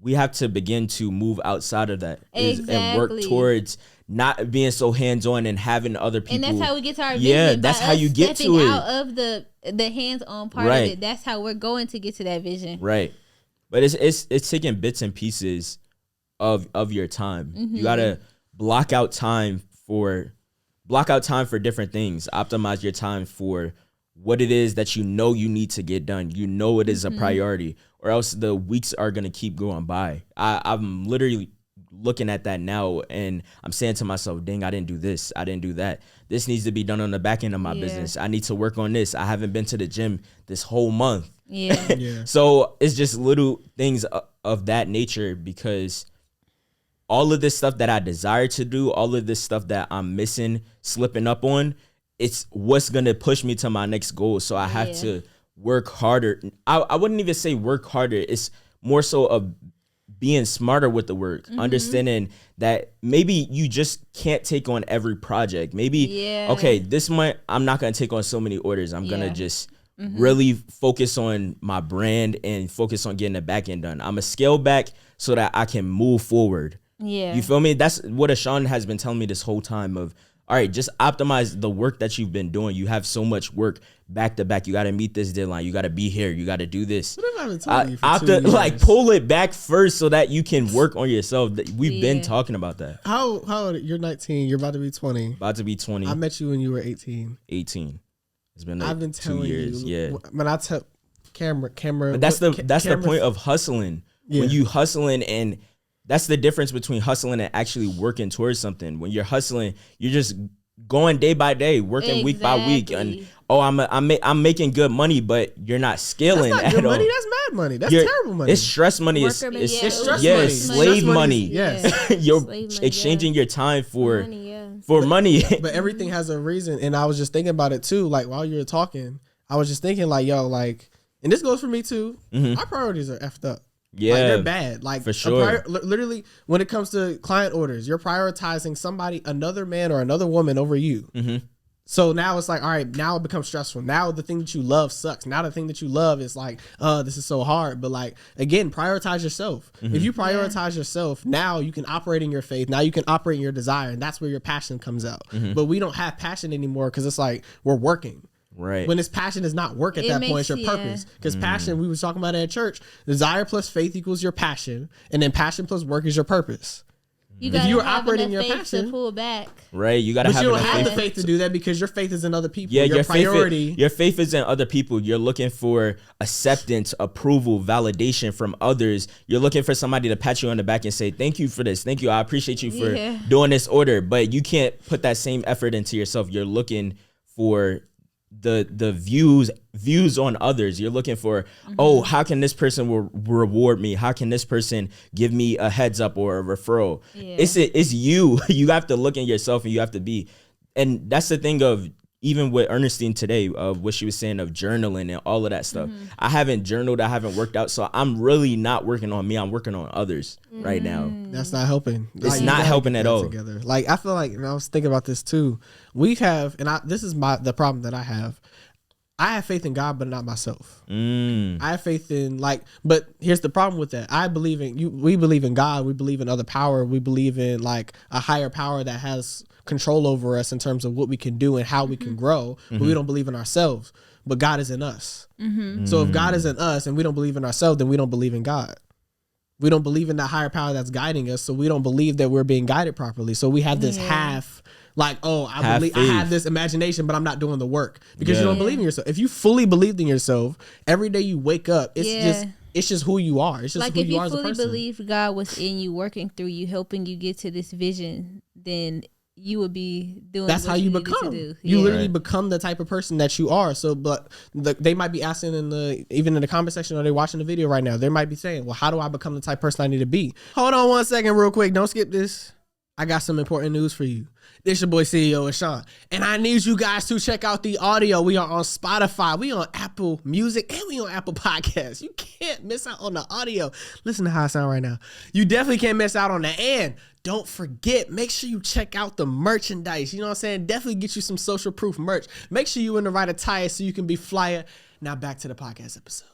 we have to begin to move outside of that and work towards not being so hands-on and having other people. And that's how we get to our vision. Yeah, that's how you get to it. Out of the hands-on part of it. That's how we're going to get to that vision. Right. But it's taking bits and pieces of your time. You gotta block out time for different things. Optimize your time for what it is that you know you need to get done. You know it is a priority, or else the weeks are gonna keep going by. I'm literally looking at that now, and I'm saying to myself, dang, I didn't do this, I didn't do that. This needs to be done on the back end of my business. I need to work on this. I haven't been to the gym this whole month. Yeah. So it's just little things of that nature, because all of this stuff that I desire to do, all of this stuff that I'm missing, slipping up on, it's what's going to push me to my next goal. So I have to work harder. I wouldn't even say work harder. It's more so of being smarter with the work, understanding that maybe you just can't take on every project. Maybe, okay, this month I'm not going to take on so many orders. I'm going to just really focus on my brand and focus on getting the back end done. I'm going to scale back so that I can move forward. Yeah. You feel me? That's what Ashawn has been telling me this whole time of, all right, just optimize the work that you've been doing. You have so much work back to back. You got to meet this deadline. You got to be here. You got to do this. What have I been telling you for 2 years? Like, pull it back first so that you can work on yourself. We've been talking about that. How old? You're 19. You're about to be 20. About to be 20. I met you when you were 18. 18. It's been I've been telling 2 years. you. When I tell camera. But that's the point of hustling. Yeah. When you hustling, and that's the difference between hustling and actually working towards something. When you're hustling, you're just going day by day, working week by week, and I'm making good money, but you're not scaling. That's not good money. That's mad money. That's terrible money. It's stress money. It's stress money. money. Slave money. Yes. You're exchanging your time for money. But everything has a reason, and I was just thinking about it too. Like while you were talking, I was just thinking like, yo, like, and this goes for me too. Our priorities are effed up. Yeah, like, they're bad. Like for sure. Literally, when it comes to client orders, you're prioritizing somebody, another man or another woman over you. So now it's like, all right, now it becomes stressful. Now the thing that you love sucks. Now the thing that you love is like, this is so hard. But like, again, prioritize yourself. If you prioritize yourself, now you can operate in your faith. Now you can operate in your desire, and that's where your passion comes out. But we don't have passion anymore because it's like we're working. Right. When this passion is not work at that point, it's your purpose. Because passion, we were talking about it at church, desire plus faith equals your passion, and then passion plus work is your purpose. If you are operating your passion, to pull back. Right. You gotta have. But you don't have the faith to do that because your faith is in other people. Yeah, your priority. Your faith is in other people. You're looking for acceptance, approval, validation from others. You're looking for somebody to pat you on the back and say, "Thank you for this. Thank you. I appreciate you for doing this order." But you can't put that same effort into yourself. You're looking for the views on others. You're looking for, oh, how can this person reward me? How can this person give me a heads up or a referral? It's you. You have to look at yourself, and you have to be. And that's the thing of, even with Ernestine today, of what she was saying of journaling and all of that stuff. I haven't journaled. I haven't worked out. So I'm really not working on me. I'm working on others right now. That's not helping. It's not helping at all. Together. Like, I feel like, and I was thinking about this too. This is the problem that I have. I have faith in God, but not myself. I have faith in but here's the problem with that. I believe in you. We believe in God. We believe in other power. We believe in like a higher power that has control over us in terms of what we can do and how we can grow. But we don't believe in ourselves. But God is in us. So if God is in us and we don't believe in ourselves, then we don't believe in God. We don't believe in that higher power that's guiding us. So we don't believe that we're being guided properly. So we have this half. Like, oh, I have this imagination, but I'm not doing the work because you don't believe in yourself. If you fully believed in yourself, every day you wake up, it's just who you are. It's just like who you are as a person. If you fully believe God was in you, working through you, helping you get to this vision, then you would be doing. That's how you become. You literally become the type of person that you are. So, but they might be asking even in the comment section, or they watching the video right now, they might be saying, well, how do I become the type of person I need to be? Hold on 1 second real quick. Don't skip this. I got some important news for you. This your boy CEO Ashawn, and I need you guys to check out the audio. We are on Spotify, we on Apple Music, and we on Apple Podcasts. You can't miss out on the audio. Listen to how I sound right now. You definitely can't miss out on the and. Don't forget, make sure you check out the merchandise. You know what I'm saying? Definitely get you some social proof merch. Make sure you in the right attire so you can be flyer. Now back to the podcast episode.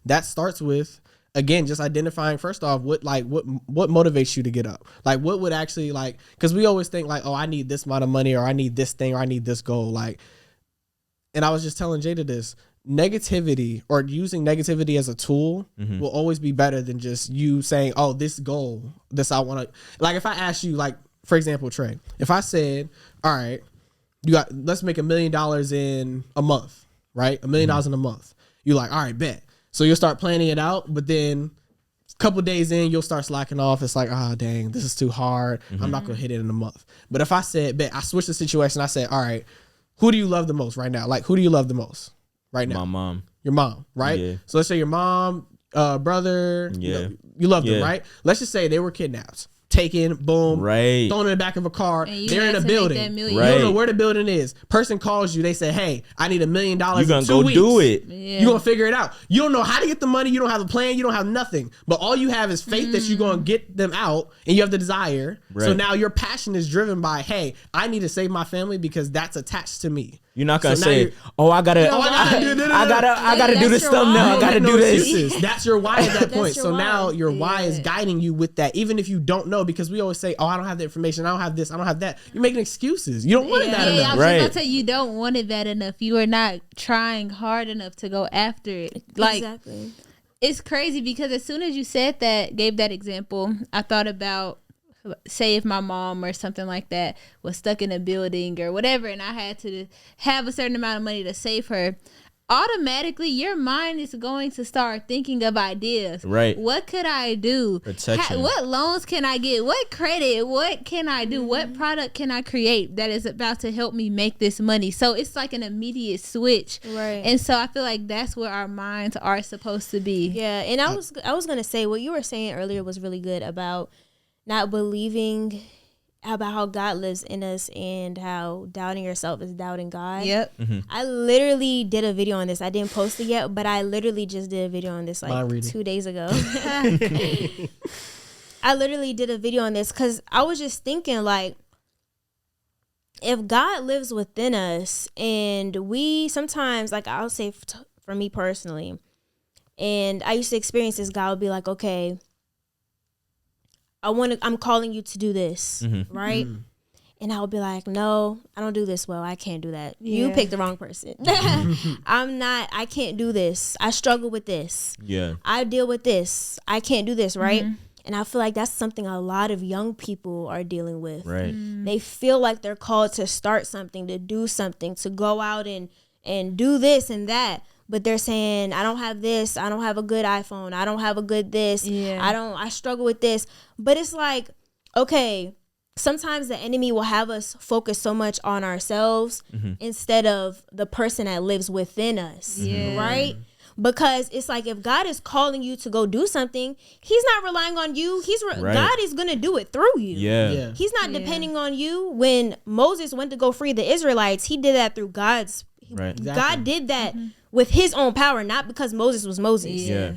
That starts with, again, just identifying first off what motivates you to get up. Like what would actually because we always think like, oh, I need this amount of money, or I need this thing, or I need this goal. Like, and I was just telling Jada this, negativity or using negativity as a tool will always be better than just you saying, oh, this goal, this I want to, like if I asked you, like, for example, Trey, if I said, all right, let's make $1 million in a month, right? $1 million in a month. You're like, all right, bet. So you'll start planning it out, but then a couple days in, you'll start slacking off. It's like, oh, dang, this is too hard. I'm not going to hit it in a month. But if I said, bet, I switched the situation. I said, all right, who do you love the most right now? Like, who do you love the most right now? My mom. Your mom, right? Yeah. So let's say your mom, brother, you love them, right? Let's just say they were kidnapped. Taken, boom, right, thrown in the back of a car. They're in a to building. Right. You don't know where the building is. Person calls you. They say, "Hey, I need $1 million. You gonna go do it? Yeah. You gonna figure it out. You don't know how to get the money. You don't have a plan. You don't have nothing. But all you have is faith that you're gonna get them out, and you have the desire. Right. So now your passion is driven by, hey, I need to save my family because that's attached to me. You're not gonna say, "Oh, I gotta do this thumbnail. I gotta do this." That's your why at that point. So now your why is guiding you with that, even if you don't know, because we always say, "Oh, I don't have the information. I don't have this. I don't have that." You're making excuses. You don't want it that enough. I was just gonna tell you, don't want it bad enough. You are not trying hard enough to go after it. Like, exactly. It's crazy because as soon as you said that, gave that example, I thought about, say if my mom or something like that was stuck in a building or whatever, and I had to have a certain amount of money to save her, automatically your mind is going to start thinking of ideas. Right. What could I do? Protection. What loans can I get? What credit? What can I do? What product can I create that is about to help me make this money? So it's like an immediate switch. Right. And so I feel like that's where our minds are supposed to be. Yeah. And I was going to say what you were saying earlier was really good about not believing about how God lives in us and how doubting yourself is doubting God. Yep. Mm-hmm. I literally did a video on this. I didn't post it yet, but I literally just did a video on this like 2 days ago. I literally did a video on this because I was just thinking, like, if God lives within us and we sometimes, like, I'll say for me personally, and I used to experience this, God would be like, okay, I'm calling you to do this, right? Mm-hmm. And I would be like, no, I don't do this well. I can't do that. Yeah. You picked the wrong person. I can't do this. I struggle with this. Yeah. I deal with this. I can't do this, right? Mm-hmm. And I feel like that's something a lot of young people are dealing with. Right. They feel like they're called to start something, to do something, to go out and do this and that. But they're saying, I don't have this. I don't have a good iPhone. I don't have a good this. Yeah. I struggle with this. But it's like, okay, sometimes the enemy will have us focus so much on ourselves instead of the person that lives within us. Yeah. Right? Because it's like, if God is calling you to go do something, he's not relying on you. God is going to do it through you. Yeah. He's not depending on you. When Moses went to go free the Israelites, he did that through God's. Right. Exactly. God did that with his own power, not because Moses was Moses. Yeah.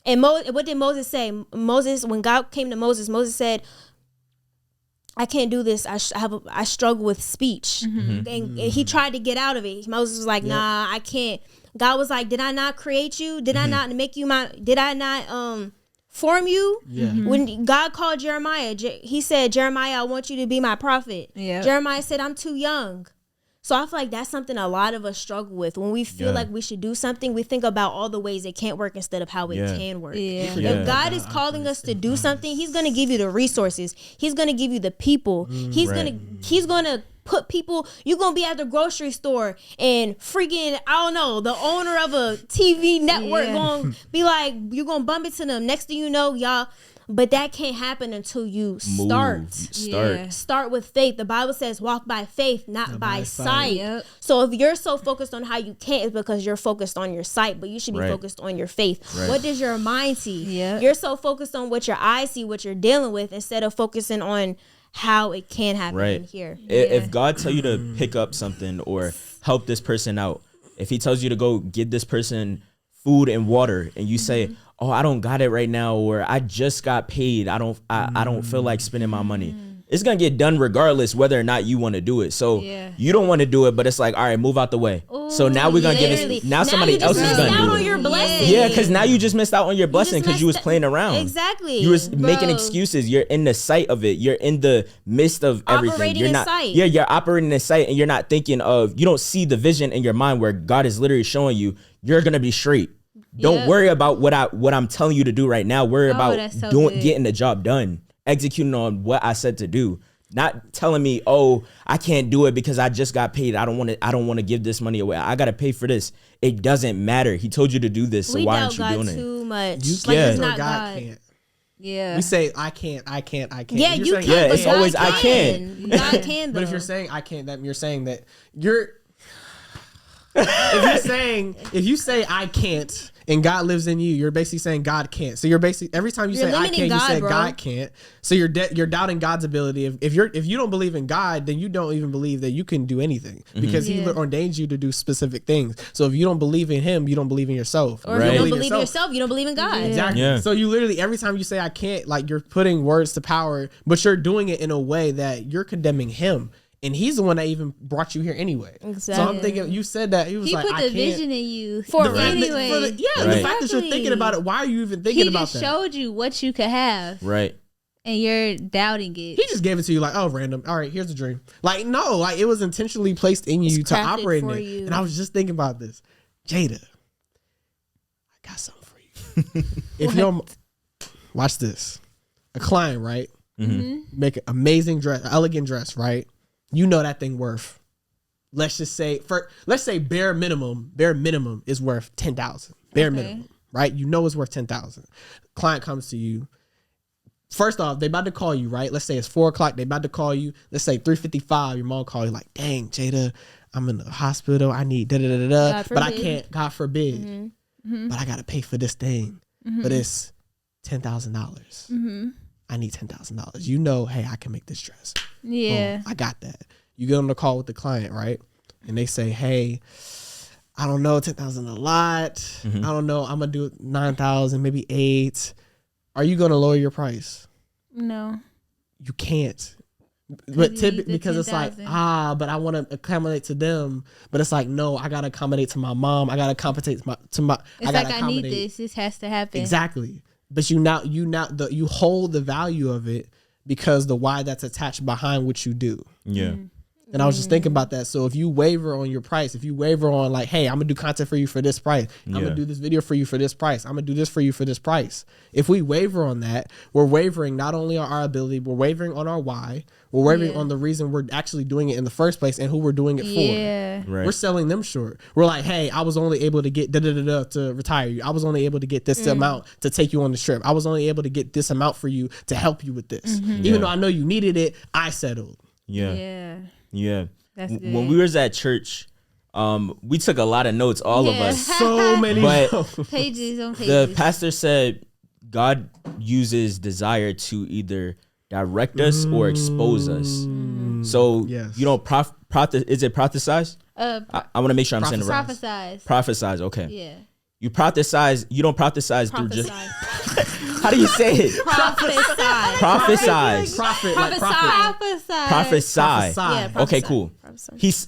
And what did Moses say? When God came to Moses said, I can't do this. I struggle with speech. And he tried to get out of it. Moses was like, nah, I can't. God was like, did I not create you? Did I not make you did I not form you? Yeah. When God called Jeremiah, he said, Jeremiah, I want you to be my prophet. Yeah. Jeremiah said, I'm too young. So I feel like that's something a lot of us struggle with. When we feel like we should do something, we think about all the ways it can't work instead of how it can work. Yeah. If God is calling us to do something, he's going to give you the resources. He's going to give you the people. He's going to put people, you're going to be at the grocery store and freaking, I don't know, the owner of a TV network going to be like, you're going to bump into them. Next thing you know, y'all. But that can't happen until you start. Start with faith. The Bible says walk by faith, not by sight. Yep. So if you're so focused on how you can't, it's because you're focused on your sight, but you should be focused on your faith. Right. What does your mind see? Yep. You're so focused on what your eyes see, what you're dealing with, instead of focusing on how it can happen in here. If God tell you to pick up something or help this person out, if he tells you to go get this person food and water and you say, oh, I don't got it right now, or I just got paid, I don't feel like spending my money, it's gonna get done regardless whether or not you want to do it. So you don't want to do it, but it's like, all right, move out the way. Ooh, so now we're gonna give it. Now somebody else is gonna do it. Your blessing. Yeah, because now you just missed out on your blessing because you was playing around. Exactly. You was making excuses. You're in the sight of it. You're in the midst of everything. Operating you're in not. sight. Yeah, you're operating in sight, and you're not thinking of. You don't see the vision in your mind where God is literally showing you you're gonna be straight. Don't worry about what I'm telling you to do right now. Worry about getting the job done, executing on what I said to do. Not telling me, oh, I can't do it because I just got paid. I don't want to give this money away. I gotta pay for this. It doesn't matter. He told you to do this, so why aren't you doing it? Too much. It's not God can't. Yeah. We say I can't. Yeah, you can. Yeah, it's always I can't. God can. But if you're saying I can't, that you're saying that you're. if you say I can't and God lives in you, you're basically saying God can't. So you're basically every time you say I can't, you say God can't. So you're doubting God's ability. If you don't believe in God, then you don't even believe that you can do anything because He ordains you to do specific things. So if you don't believe in Him, you don't believe in yourself. Or if you don't believe in yourself, you don't believe in God. Exactly. Yeah. So you literally every time you say I can't, like you're putting words to power, but you're doing it in a way that you're condemning Him. And He's the one that even brought you here anyway. Exactly. So I'm thinking, you said that he was like, put the vision in you anyway. The fact that you're thinking about it, why are you even thinking about that? He just showed you what you could have. Right. And you're doubting it. He just gave it to you like, oh, random. All right, here's the dream. Like, no, like it was intentionally placed in you to operate in it. And I was just thinking about this. Jada, I got something for you. If you're, watch this. A client, right? Make an amazing dress, an elegant dress, right? You know that thing worth, let's say bare minimum is worth 10,000. Bare minimum, right? You know it's worth 10,000. Client comes to you. First off, they about to call you, right? Let's say it's 4:00. They about to call you. Let's say 3:55. Your mom call you like, dang, Jada, I'm in the hospital. I need but I can't. God forbid. But I gotta pay for this thing. But it's $10,000. I need $10,000. You know, hey, I can make this dress. Yeah. I got that. You get on the call with the client, right? And they say, hey, I don't know, 10,000 a lot. I don't know. I'm going to do 9,000, maybe 8. Are you going to lower your price? No. You can't. But because it's like, but I want to accommodate to them. But it's like, no, I got to accommodate to my mom. I got to accommodate to my It's like I need this. This has to happen. Exactly. But you hold the value of it because the why that's attached behind what you do. Yeah. And I was just thinking about that. So if you waver on your price, if you waver on like, hey, I'm going to do content for you for this price. I'm going to do this video for you for this price. I'm going to do this for you for this price. If we waver on that, we're wavering not only on our ability, we're wavering on our why. We're wavering on the reason we're actually doing it in the first place and who we're doing it for. Yeah. Right. We're selling them short. We're like, hey, I was only able to get to retire you. I was only able to get this amount to take you on the trip. I was only able to get this amount for you to help you with this. Even though I know you needed it, I settled. Yeah. That's good. When we was at church, we took a lot of notes, all of us. So many pages on pages. The pastor said God uses desire to either direct us or expose us. So you don't is it prophesize? I want to make sure I'm saying it right. Prophesize. Okay. Yeah. You prophesize. You don't prophesize through just. How do you say it? Prophesize. Prophesy. Yeah, okay, cool.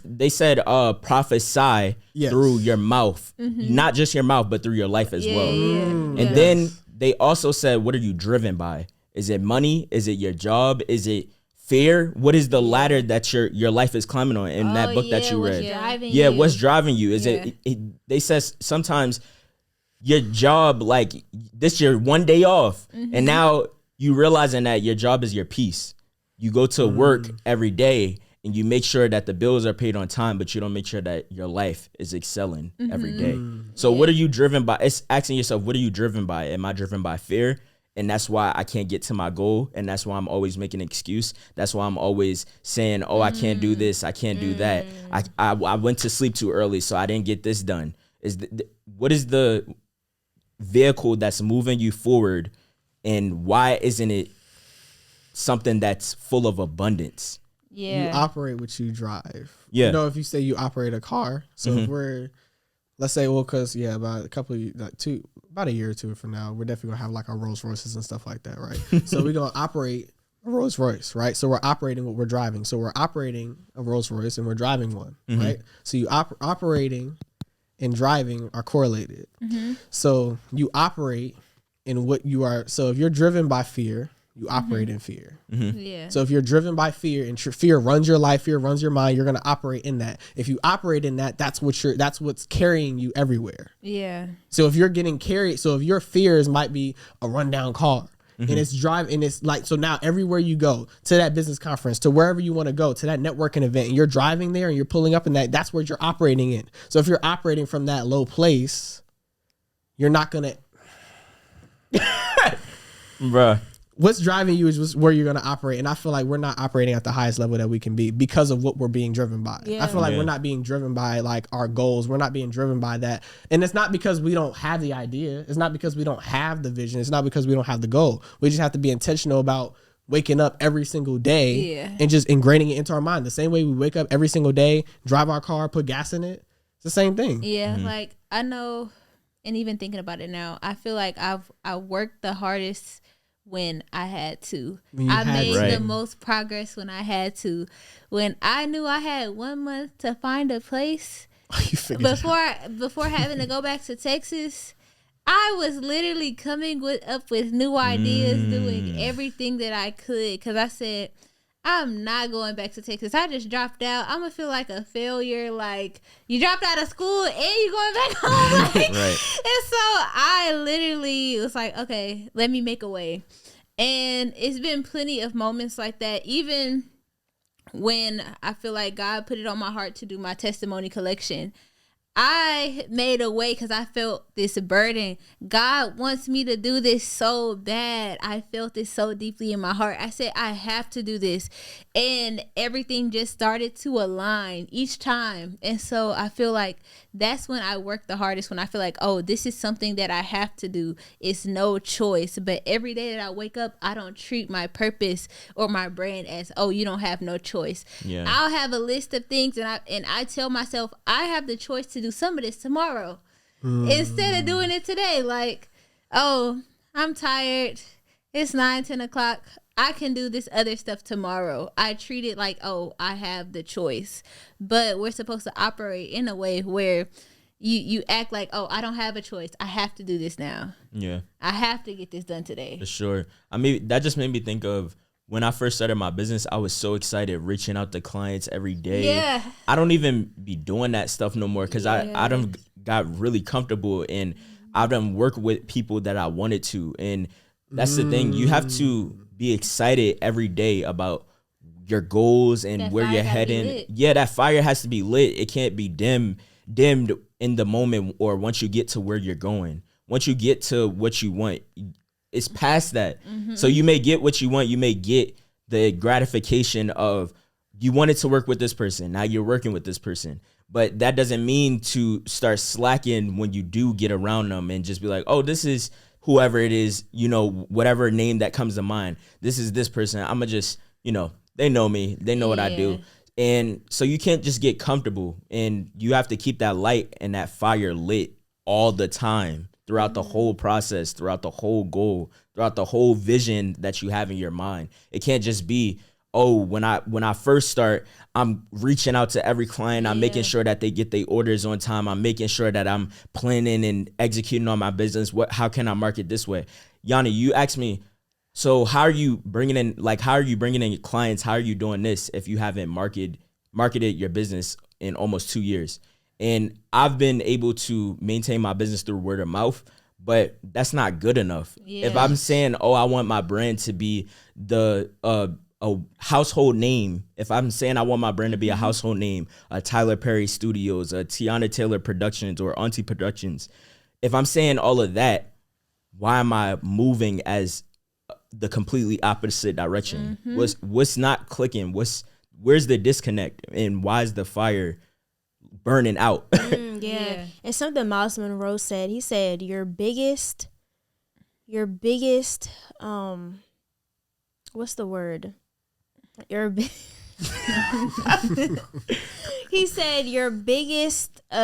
They said prophesy through your mouth, not just your mouth, but through your life as well. And then they also said, what are you driven by? Is it money? Is it your job? Is it fear? What is the ladder that your life is climbing on in that book that you read? What's driving you? Is it they said sometimes your job, like this your one day off, and now you realizing that your job is your peace. You go to work every day and you make sure that the bills are paid on time, but you don't make sure that your life is excelling every day. So what are you driven by? It's asking yourself, what are you driven by? Am I driven by fear? And that's why I can't get to my goal. And that's why I'm always making an excuse. That's why I'm always saying, oh, I can't do this. I can't do that. I went to sleep too early, so I didn't get this done. What is the vehicle that's moving you forward, and why isn't it something that's full of abundance? You operate what you drive. You know, if you say you operate a car, so if we're, let's say, because about a year or two from now, we're definitely gonna have like our Rolls Royces and stuff like that, right? So we're gonna operate a Rolls Royce, right? So we're operating what we're driving. So we're operating a Rolls Royce and we're driving one, right? So you operating and driving are correlated. So you operate in what you are. So if you're driven by fear, you operate in fear. So if you're driven by fear and fear runs your life, fear runs your mind, you're going to operate in that. If you operate in that, that's what's carrying you everywhere. So if you're getting carried, so if your fears might be a rundown car, and it's driving, and it's like, so now everywhere you go, to that business conference, to wherever you want to go, to that networking event, and you're driving there and you're pulling up in that's where you're operating in. So if you're operating from that low place, you're not going to. Bruh. what's driving you is where you're going to operate. And I feel like we're not operating at the highest level that we can be because of what we're being driven by. I feel like we're not being driven by like our goals. We're not being driven by that. And it's not because we don't have the idea. It's not because we don't have the vision. It's not because we don't have the goal. We just have to be intentional about waking up every single day and just ingraining it into our mind. The same way we wake up every single day, drive our car, put gas in it. It's the same thing. Yeah. Like I know, and even thinking about it now, I feel like I worked the hardest when I had to. I made the most progress when I had to. When I knew I had 1 month to find a place before having to go back to Texas, I was literally coming up with new ideas, doing everything that I could, because I said, I'm not going back to Texas. I just dropped out. I'm gonna feel like a failure. Like, you dropped out of school and you going back home. Like, and so I literally was like, okay, let me make a way. And it's been plenty of moments like that. Even when I feel like God put it on my heart to do my testimony collection, I made a way because I felt this burden. God wants me to do this so bad. I felt this so deeply in my heart. I said, I have to do this. And everything just started to align each time. And so I feel like that's when I work the hardest, when I feel like, oh, this is something that I have to do. It's no choice. But every day that I wake up, I don't treat my purpose or my brand as, oh, you don't have no choice. Yeah. I'll have a list of things and I tell myself, I have the choice to do some of this tomorrow instead of doing it today. Like, oh, I'm tired. It's 9-10 o'clock. I can do this other stuff tomorrow. I treat it like, oh, I have the choice. But we're supposed to operate in a way where you act like, oh, I don't have a choice. I have to do this now. Yeah. I have to get this done today. For sure. I mean, that just made me think of when I first started my business. I was so excited reaching out to clients every day. Yeah. I don't even be doing that stuff no more because I done got really comfortable and I done work with people that I wanted to. And that's the thing. You have to be excited every day about your goals and that where you're heading. Yeah, that fire has to be lit. It can't be dimmed in the moment or once you get to where you're going. Once you get to what you want, it's past that. So you may get what you want. You may get the gratification of you wanted to work with this person. Now you're working with this person. But that doesn't mean to start slacking when you do get around them and just be like, oh, this is whoever it is, whatever name that comes to mind. This is this person. I'm going to just, they know me. They know what I do. And so you can't just get comfortable, and you have to keep that light and that fire lit all the time throughout the whole process, throughout the whole goal, throughout the whole vision that you have in your mind. It can't just be, oh, when I first start, I'm reaching out to every client. I'm making sure that they get their orders on time. I'm making sure that I'm planning and executing on my business. How can I market this way? Yanni, you asked me, so how are you bringing in clients? How are you doing this if you haven't marketed your business in almost 2 years? And I've been able to maintain my business through word of mouth, but that's not good enough. Yeah. If I'm saying, oh, I want my brand to be a household name, if I'm saying I want my brand to be a household name, a Tyler Perry Studios, a Tiana Taylor Productions, or Auntie Productions, if I'm saying all of that, why am I moving as the completely opposite direction? What's not clicking? Where's the disconnect, and why is the fire burning out? Yeah. And something Miles Monroe said, he said, your biggest, what's the word? He said your biggest what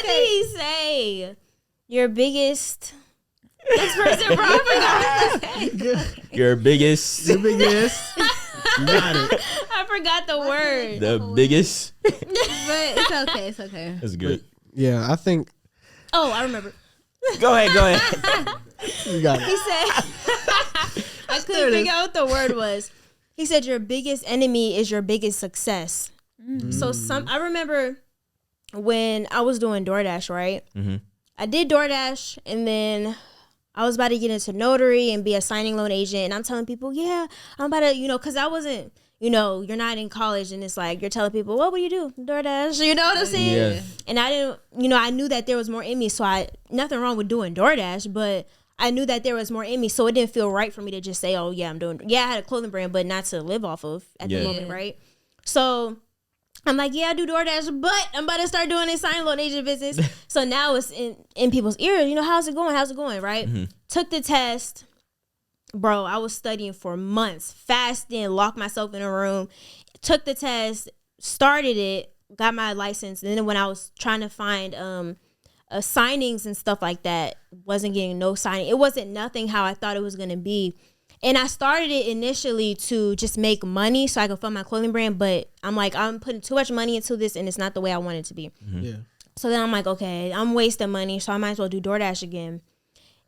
did he say? Your biggest next person Your biggest you got it. I forgot the word. The biggest. But it's okay. That's good. Yeah, I think. Oh, I remember. Go ahead. You got it. He said, I couldn't figure out what the word was. He said, your biggest enemy is your biggest success. So I remember when I was doing DoorDash, right? I did DoorDash, and then I was about to get into notary and be a signing loan agent. And I'm telling people, yeah, I'm about to, because I wasn't you know, you're not in college and it's like you're telling people, what will you do? DoorDash, you know what I'm saying? Yeah. And I didn't, you know, I knew that there was more in me, so nothing wrong with doing DoorDash, but I knew that there was more in me, so it didn't feel right for me to just say, oh yeah, I had a clothing brand, but not to live off of at the moment, right? So I'm like, yeah, I do DoorDash, but I'm about to start doing this sign loan agent business. So now it's in people's ears, you know, how's it going, right? Took the test. Bro, I was studying for months, fasting, locked myself in a room, took the test, started it, got my license. And then when I was trying to find signings and stuff like that, wasn't getting no signing. It wasn't nothing how I thought it was going to be. And I started it initially to just make money so I could fund my clothing brand. But I'm like, I'm putting too much money into this and it's not the way I want it to be. Yeah. So then I'm like, okay, I'm wasting money, so I might as well do DoorDash again.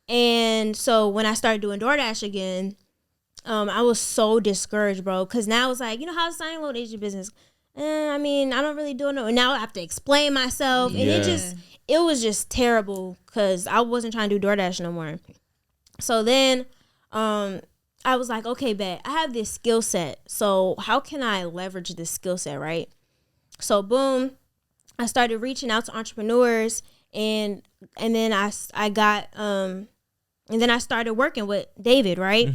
And so when I started doing DoorDash again, I was so discouraged, bro. Because now it's like, you know, how's signing loan agent business? I mean, I don't really do it. And now I have to explain myself. And it was just terrible because I wasn't trying to do DoorDash no more. So then I was like, okay, bet. I have this skill set. So how can I leverage this skill set, right? So boom, I started reaching out to entrepreneurs and then I got and then I started working with David, right?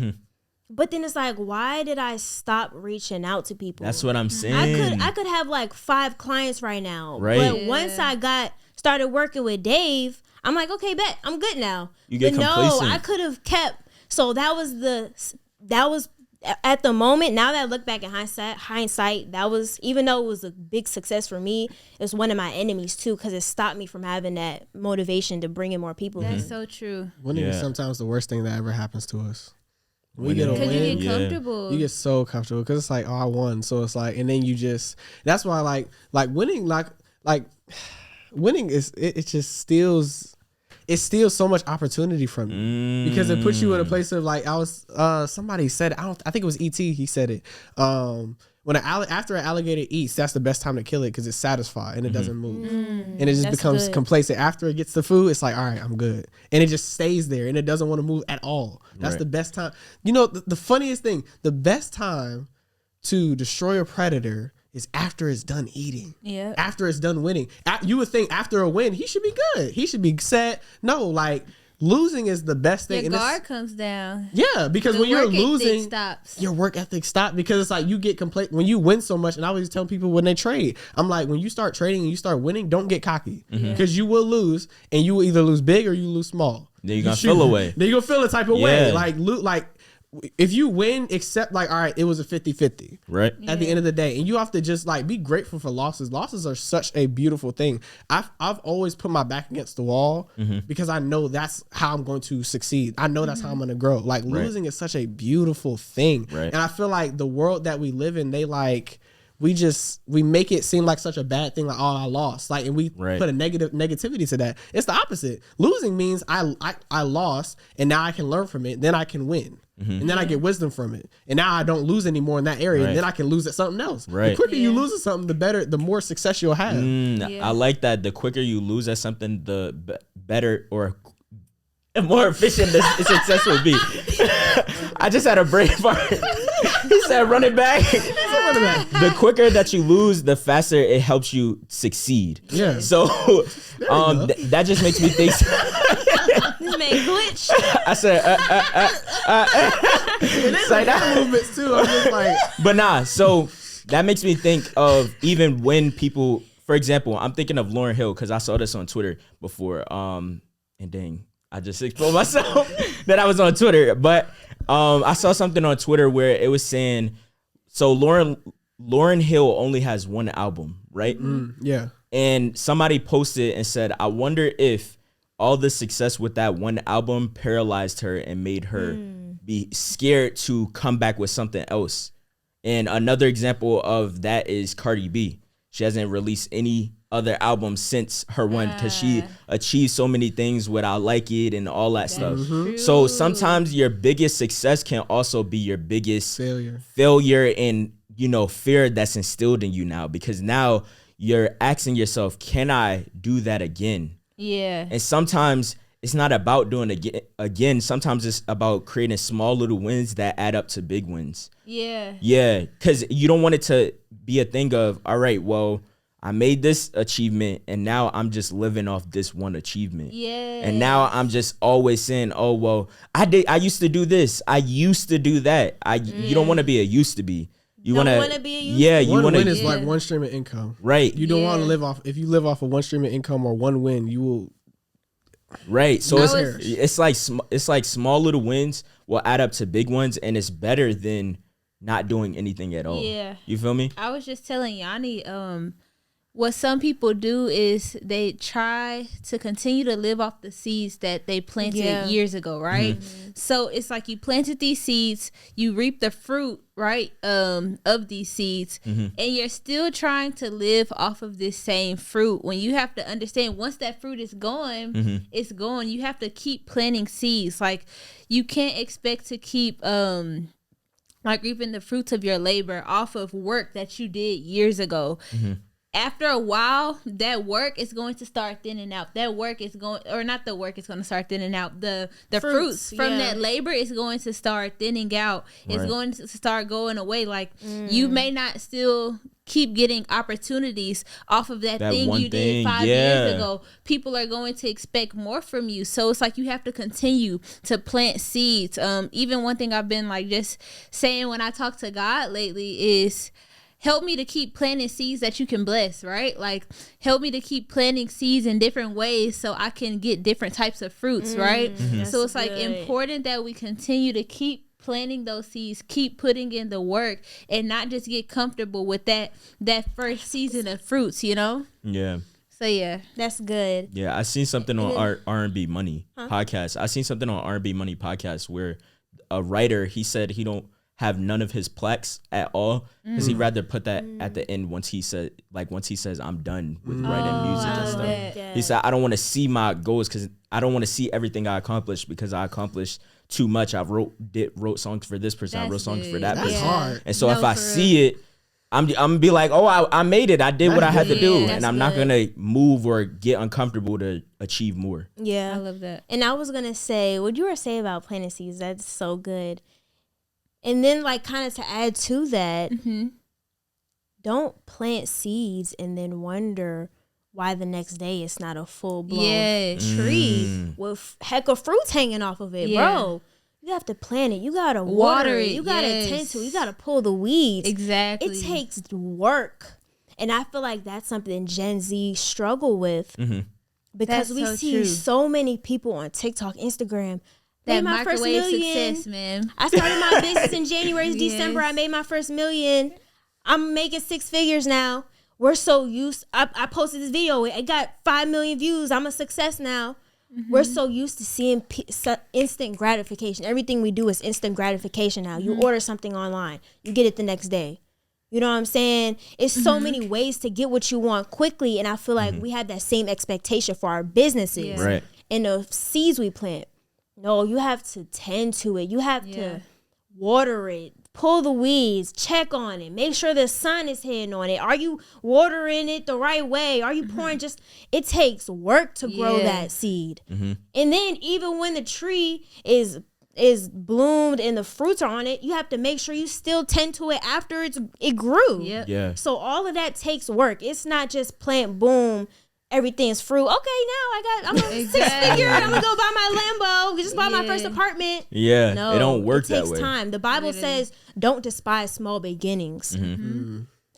But then it's like, why did I stop reaching out to people? That's what I'm saying. I could have like 5 clients right now. Right. But once I started working with Dave, I'm like, okay, bet, I'm good now. You get No, complacent. I could have kept. So that was at the moment. Now that I look back in hindsight, that was, even though it was a big success for me, it was one of my enemies too, because it stopped me from having that motivation to bring in more people. That's so true. Winning is sometimes the worst thing that ever happens to us. We get a Because win. you get comfortable. You get so comfortable because it's like, oh, I won. So it's like, and then you just, that's why like winning, like winning is, it just steals so much opportunity from you because it puts you in a place of like, somebody said it, I think it was E.T. He said it. After an alligator eats, that's the best time to kill it because it's satisfied and it doesn't move. And it just becomes complacent. After it gets the food, it's like, all right, I'm good. And it just stays there and it doesn't want to move at all. That's the best time. You know, the funniest thing, the best time to destroy a predator is after it's done eating. Yeah. After it's done winning. You would think after a win, he should be good. He should be set. No, like losing is the best thing. Your guard comes down. Yeah, because when you're losing, stops. your work ethic stops because it's like you get complacent when you win so much. And I always tell people when they trade, I'm like, when you start trading and you start winning, don't get cocky because you will lose and you will either lose big or you lose small. Then you're gonna feel away. Then you're gonna feel a type of way. Like if you win, accept like, all right, it was a 50-50. Right. At the end of the day. And you have to just like be grateful for losses. Losses are such a beautiful thing. I've always put my back against the wall because I know that's how I'm going to succeed. I know that's how I'm going to grow. Like losing is such a beautiful thing. Right. And I feel like the world that we live in, they like, we make it seem like such a bad thing, like, oh, I lost. Like, and we put a negativity to that. It's the opposite. Losing means I lost and now I can learn from it. Then I can win. And then I get wisdom from it. And now I don't lose anymore in that area. And then I can lose at something else. Right. The quicker you lose at something, the more success you'll have. I like that. The quicker you lose at something, the better or more efficient the success will be. I just had a brain fart. He said, run it back. The quicker that you lose, the faster it helps you succeed. Yeah. So that just makes me think. This man glitch. I said, It's like that movements too. I'm just like, but nah. So that makes me think of even when people, for example, I'm thinking of Lauryn Hill because I saw this on Twitter before. And dang, I just exposed myself that I was on Twitter. But I saw something on Twitter where it was saying, so Lauryn Hill only has one album, right? yeah. And somebody posted and said, I wonder if all the success with that one album paralyzed her and made her be scared to come back with something else. And another example of that is Cardi B. She hasn't released any other album since her one because she achieved so many things with I Like It and all that stuff. So sometimes your biggest success can also be your biggest failure and, you know, fear that's instilled in you now, because now you're asking yourself, can I do that again? Yeah. And sometimes it's not about doing it again. Sometimes it's about creating small little wins that add up to big wins. Yeah. Yeah, because you don't want it to be a thing of, all right, well, I made this achievement and now I'm just living off this one achievement. Yeah. And now I'm just always saying, oh, well, I used to do this. I used to do that. You don't want to be a used to be. You want to be a you one want to win is like one stream of income. Right. You don't want to live off, if you live off of one stream of income or one win, you will. Right. So No, it's like small little wins will add up to big ones, and it's better than not doing anything at all. Yeah. You feel me? I was just telling Yanni, what some people do is they try to continue to live off the seeds that they planted years ago, right? Mm-hmm. So it's like you planted these seeds, you reap the fruit, right, of these seeds, and you're still trying to live off of this same fruit, when you have to understand once that fruit is gone, it's gone. You have to keep planting seeds. Like, you can't expect to keep like reaping the fruits of your labor off of work that you did years ago. After a while, that work is going to start thinning out. That work is going, or not the work is going to start thinning out. The fruits from that labor is going to start thinning out. It's going to start going away. Like, you may not still keep getting opportunities off of that thing you did 5 years ago. People are going to expect more from you. So it's like you have to continue to plant seeds. Even one thing I've been like just saying when I talk to God lately is, help me to keep planting seeds that you can bless, right? Like, help me to keep planting seeds in different ways so I can get different types of fruits, right? So it's like important that we continue to keep planting those seeds, keep putting in the work, and not just get comfortable with that first season of fruits, you know? Yeah. So yeah, that's good. Yeah, I seen something on our R&B Money podcast. I seen something on R&B Money podcast where a writer, he said he don't have none of his plaques at all because he'd rather put that at the end once he says I'm done with writing music and stuff. He said, I don't want to see my goals because I don't want to see everything I accomplished because I accomplished too much. I wrote songs for this person. I wrote songs for that person. Hard. And so if I see it, I'm gonna be like, oh, I made it. I did what I had to do, and I'm not gonna move or get uncomfortable to achieve more. Yeah, I love that. And I was gonna say what you were saying about planting seeds. That's so good. And then, like, kind of to add to that, don't plant seeds and then wonder why the next day it's not a full-blown tree with heck of fruits hanging off of it, bro. You have to plant it. You got to water it. You got to tend to it. You got to pull the weeds. Exactly. It takes work. And I feel like that's something Gen Z struggle with because we see so many people on TikTok, Instagram, that my first million. Success, man. I started my business in January, December. I made my first million. I'm making 6 figures now. We're so used. I posted this video. It got 5 million views. I'm a success now. We're so used to seeing instant gratification. Everything we do is instant gratification now. You order something online, you get it the next day. You know what I'm saying? It's so many ways to get what you want quickly, and I feel like we have that same expectation for our businesses and the seeds we plant. No, you have to tend to it. You have to water it, pull the weeds, check on it, make sure the sun is hitting on it. Are you watering it the right way? Are you pouring it takes work to grow that seed. And then even when the tree is bloomed and the fruits are on it, you have to make sure you still tend to it after it grew. So all of that takes work. It's not just plant, boom, everything's fruit. Okay, now I'm a 6-figure. I'm gonna go buy my Lambo. Just bought my first apartment. No, it don't work that way. It takes time. The Bible says, "Don't despise small beginnings."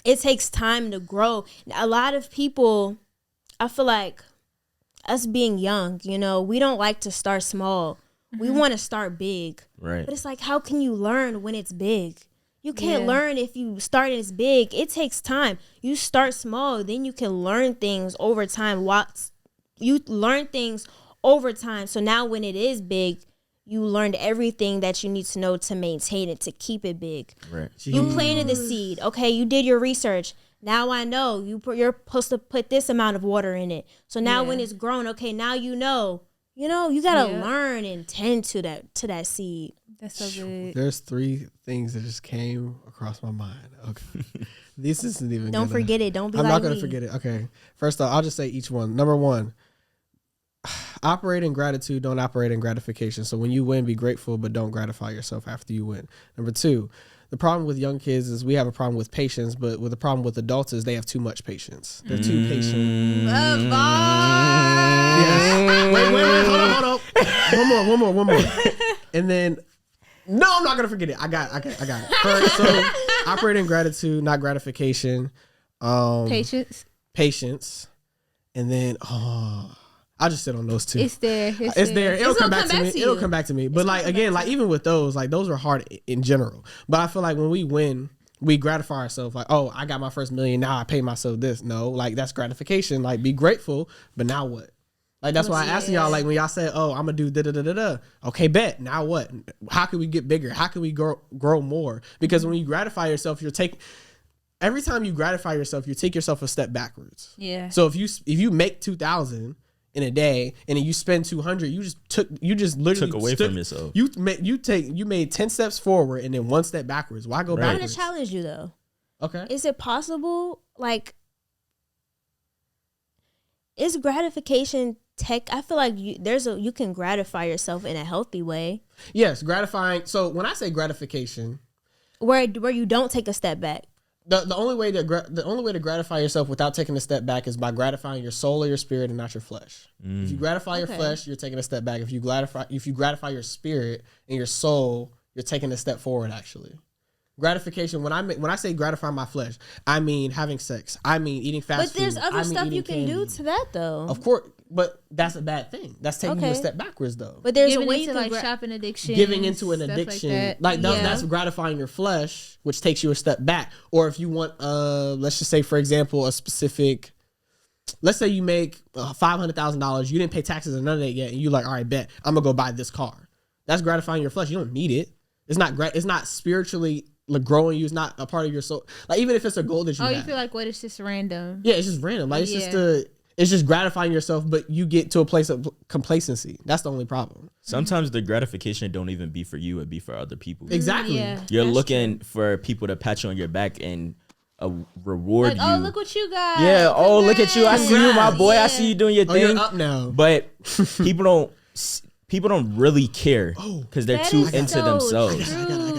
It takes time to grow. A lot of people, I feel like, us being young, we don't like to start small. We want to start big. Right. But it's like, how can you learn when it's big? You can't learn if you start as big. It takes time. You start small, then you can learn things over time. You learn things over time. So now when it is big, you learned everything that you need to know to maintain it, to keep it big. Right. You planted the seed. Okay, you did your research. Now I know you're supposed to put this amount of water in it. So now when it's grown, okay, now you know, you got to learn and tend to that seed. That's so good. There's 3 things that just came across my mind. Okay. This isn't even Don't forget it. Don't be I'm like not going me. to forget it. Okay. First off, I'll just say each one. Number 1, Operate in gratitude, don't operate in gratification. So when you win, be grateful, but don't gratify yourself after you win. Number 2, the problem with young kids is we have a problem with patience, but with the problem with adults is they have too much patience. They're too patient. Yes. Wait, hold on. One more. And then, no, I'm not gonna forget it. I got it. First, so operate in gratitude, not gratification. Patience. And then, I'll just sit on those 2. It's there. It'll come back to me. It'll come back to me. But like, again, like even with those, like those are hard in general. But I feel like when we win, we gratify ourselves. Like, oh, I got my first million. Now I pay myself this. No, like that's gratification. Like be grateful. But now what? Like that's why I asked y'all, like when y'all said, oh, I'm gonna do da-da-da-da-da. Okay, bet. Now what? How can we get bigger? How can we grow more? Because when you gratify yourself, every time you gratify yourself, you take yourself a step backwards. Yeah. So if you make 2,000 in a day and then you spend 200, you just literally took away from yourself. You made 10 steps forward and then 1 step backwards. Why go backwards? I'm gonna challenge you though. Okay. Is it possible? Like, is gratification tech? I feel like you can gratify yourself in a healthy way. Yes, gratifying. So when I say gratification, where you don't take a step back. The only way to gratify yourself without taking a step back is by gratifying your soul or your spirit and not your flesh. If you gratify your flesh, you're taking a step back. If you gratify your spirit and your soul, you're taking a step forward. Actually, gratification. When I say gratify my flesh, I mean having sex. I mean eating fast food. But there's other stuff you can do to that though. Of course, but that's a bad thing. That's taking you a step backwards though. But there's Giving a way you into can like shopping addiction, giving into an addiction, that's gratifying your flesh, which takes you a step back. Or if you want, let's just say for example, a specific. Let's say you make $500,000. You didn't pay taxes or none of that yet, and you like, all right, bet I'm gonna go buy this car. That's gratifying your flesh. You don't need it. It's not spiritually like growing you. It's not a part of your soul. Like even if it's a goal that you have. you feel like what? It's just random. Yeah, it's just random. Like it's just gratifying yourself, but you get to a place of complacency. That's the only problem. Sometimes the gratification don't even be for you; it be for other people. Exactly. Yeah, You're looking for people to pat you on your back and reward like, you. oh, look what you got. Yeah. Oh, look at you. I see you, my boy. I see you doing your thing. You're up now. But people don't really care because they're too into themselves.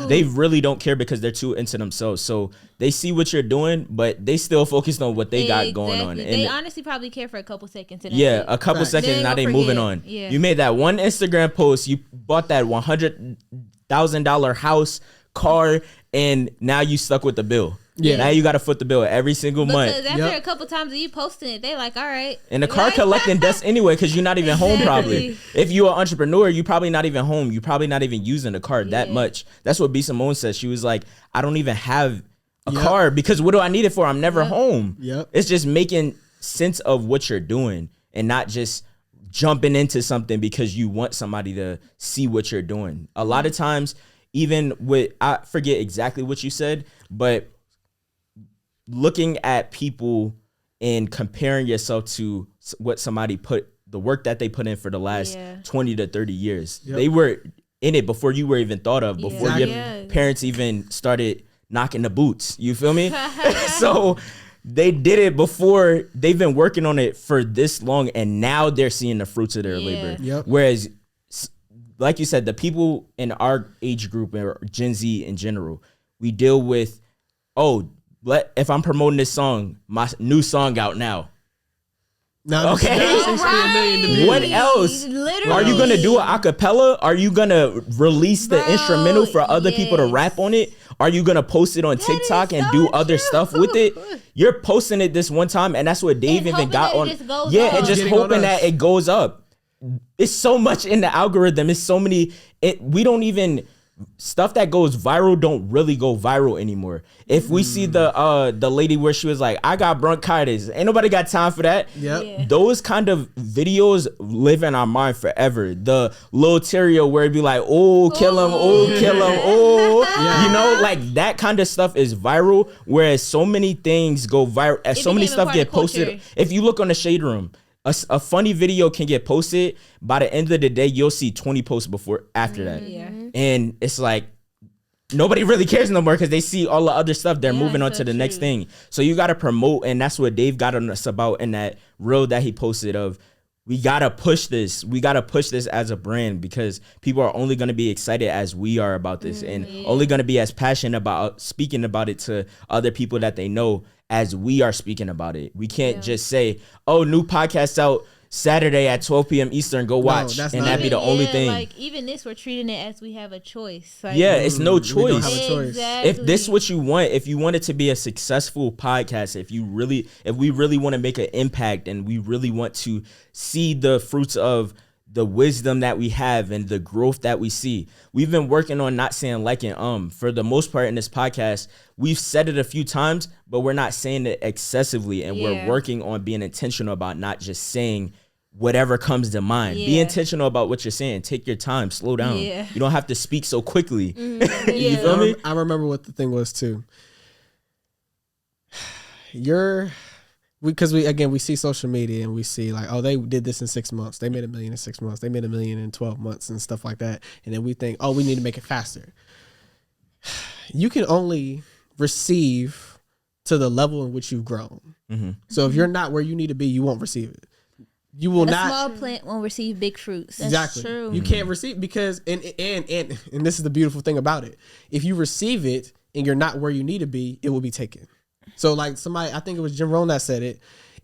They really don't care because they're too into themselves. So they see what you're doing, but they still focused on what they got going on. And they honestly probably care for a couple seconds. And a couple seconds. Now they moving on. Yeah. You made that one Instagram post. You bought that $100,000 house, car, and now you stuck with the bill. Yeah. Now you got to foot the bill every single month. Because after a couple times of you posting it, they like, all right. And the car collecting dust anyway because you're not even home probably. If you're an entrepreneur, you're probably not even home. You're probably not even using the car that much. That's what B. Simone said. She was like, I don't even have a car because what do I need it for? I'm never home. Yep. It's just making sense of what you're doing and not just jumping into something because you want somebody to see what you're doing. A lot of times, even with, I forget exactly what you said, but looking at people and comparing yourself to what somebody the work that they put in for the last 20 to 30 years. Yep. They were in it before you were even thought of, before your parents even started knocking the boots. You feel me? So they did it before. They've been working on it for this long, and now they're seeing the fruits of their labor. Yep. Whereas, like you said, the people in our age group or Gen Z in general, we deal with, if I'm promoting this song, my new song out now. Okay. What else? Literally. Are you gonna do an acapella? Are you gonna release the instrumental for other people to rap on it? Are you gonna post it on TikTok and do other stuff with it? You're posting it this one time, and that's what Dave even got on. And just hoping that it goes up. It's so much in the algorithm. It's so many. We don't even. Stuff that goes viral don't really go viral anymore. If we see the lady where she was like, I got bronchitis, ain't nobody got time for that. Those kind of videos live in our mind forever. The Lil Terrio where it'd be like, oh, kill him, you know, like that kind of stuff is viral, whereas so many things go viral, so many stuff get posted. If you look on the Shade Room, a funny video can get posted. By the end of the day, you'll see 20 posts after that. And it's like, nobody really cares no more because they see all the other stuff. They're moving on to the next thing. So you got to promote. And that's what Dave got on us about in that reel that he posted of we gotta push this. We gotta push this as a brand because people are only gonna be excited as we are about this, and only gonna be as passionate about speaking about it to other people that they know as we are speaking about it. We can't just say, "Oh, new podcast out Saturday at 12 p.m. Eastern. Go watch," and that'd be the only thing. Like even this, we're treating it as we have a choice. Like, it's no choice. We don't have a choice. Exactly. If this what you want, if you want it to be a successful podcast, if we really want to make an impact and we really want to see the fruits of the wisdom that we have and the growth that we see, we've been working on not saying like and for the most part in this podcast. We've said it a few times, but we're not saying it excessively, and we're working on being intentional about not just saying whatever comes to mind. Be intentional about what you're saying. Take your time, slow down. You don't have to speak so quickly. You feel me? I remember what the thing was too. Because we see social media and we see like, oh, they did this in 6 months. They made $1 million in 6 months. They made $1 million in 12 months and stuff like that. And then we think, oh, we need to make it faster. You can only receive to the level in which you've grown. So if you're not where you need to be, you won't receive it. You will not. A small plant won't receive big fruits. Exactly. That's true. You can't receive because and this is the beautiful thing about it. If you receive it and you're not where you need to be, it will be taken. So like somebody, I think it was Jim Rohn that said it.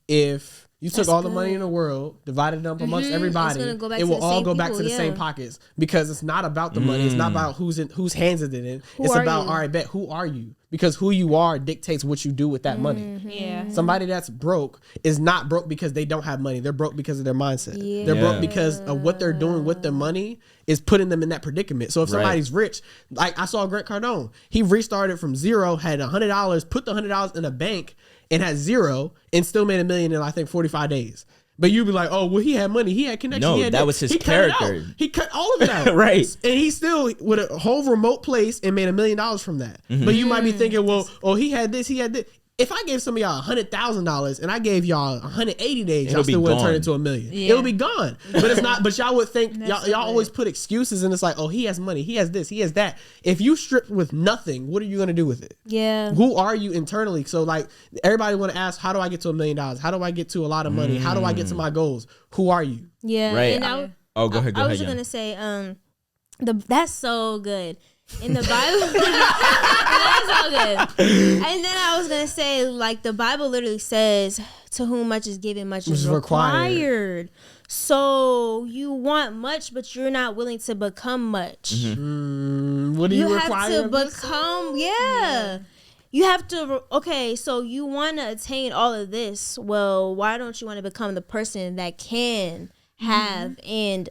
If you took all the money in the world, divided it up amongst everybody, it will all go back to the same pockets because it's not about the money. It's not about whose hands is it in. It's about, all right, bet, who are you? Because who you are dictates what you do with that money. Somebody that's broke is not broke because they don't have money. They're broke because of their mindset. They're broke because of what they're doing with their money is putting them in that predicament. So if somebody's rich, like I saw Grant Cardone, he restarted from zero, had $100, put the $100 in a bank and had zero and still made $1 million in I think 45 days. But you'd be like, oh, well, he had money. He had connection. No, he had that was his character. He cut all of it out. Right. And he still, with a whole remote place, and made $1 million from that. But you might be thinking, well, oh, he had this, he had this. If I gave some of y'all $100,000 and I gave y'all 180 days, y'all still wouldn't turn into $1 million. It'll be gone. But it's not. But y'all would think y'all always put excuses, and it's like, oh, he has money, he has this, he has that. If you strip with nothing, what are you gonna do with it? Who are you internally? So like everybody want to ask, how do I get to $1 million? How do I get to a lot of money? How do I get to my goals? Who are you? Right. And go ahead. I was just gonna say, that's so good. In the Bible, that's all good. And then I was gonna say, like, the Bible literally says, "To whom much is given, much is required." So you want much, but you're not willing to become much. What do you require? You have to become, You have to. Okay, so you want to attain all of this. Well, why don't you want to become the person that can have and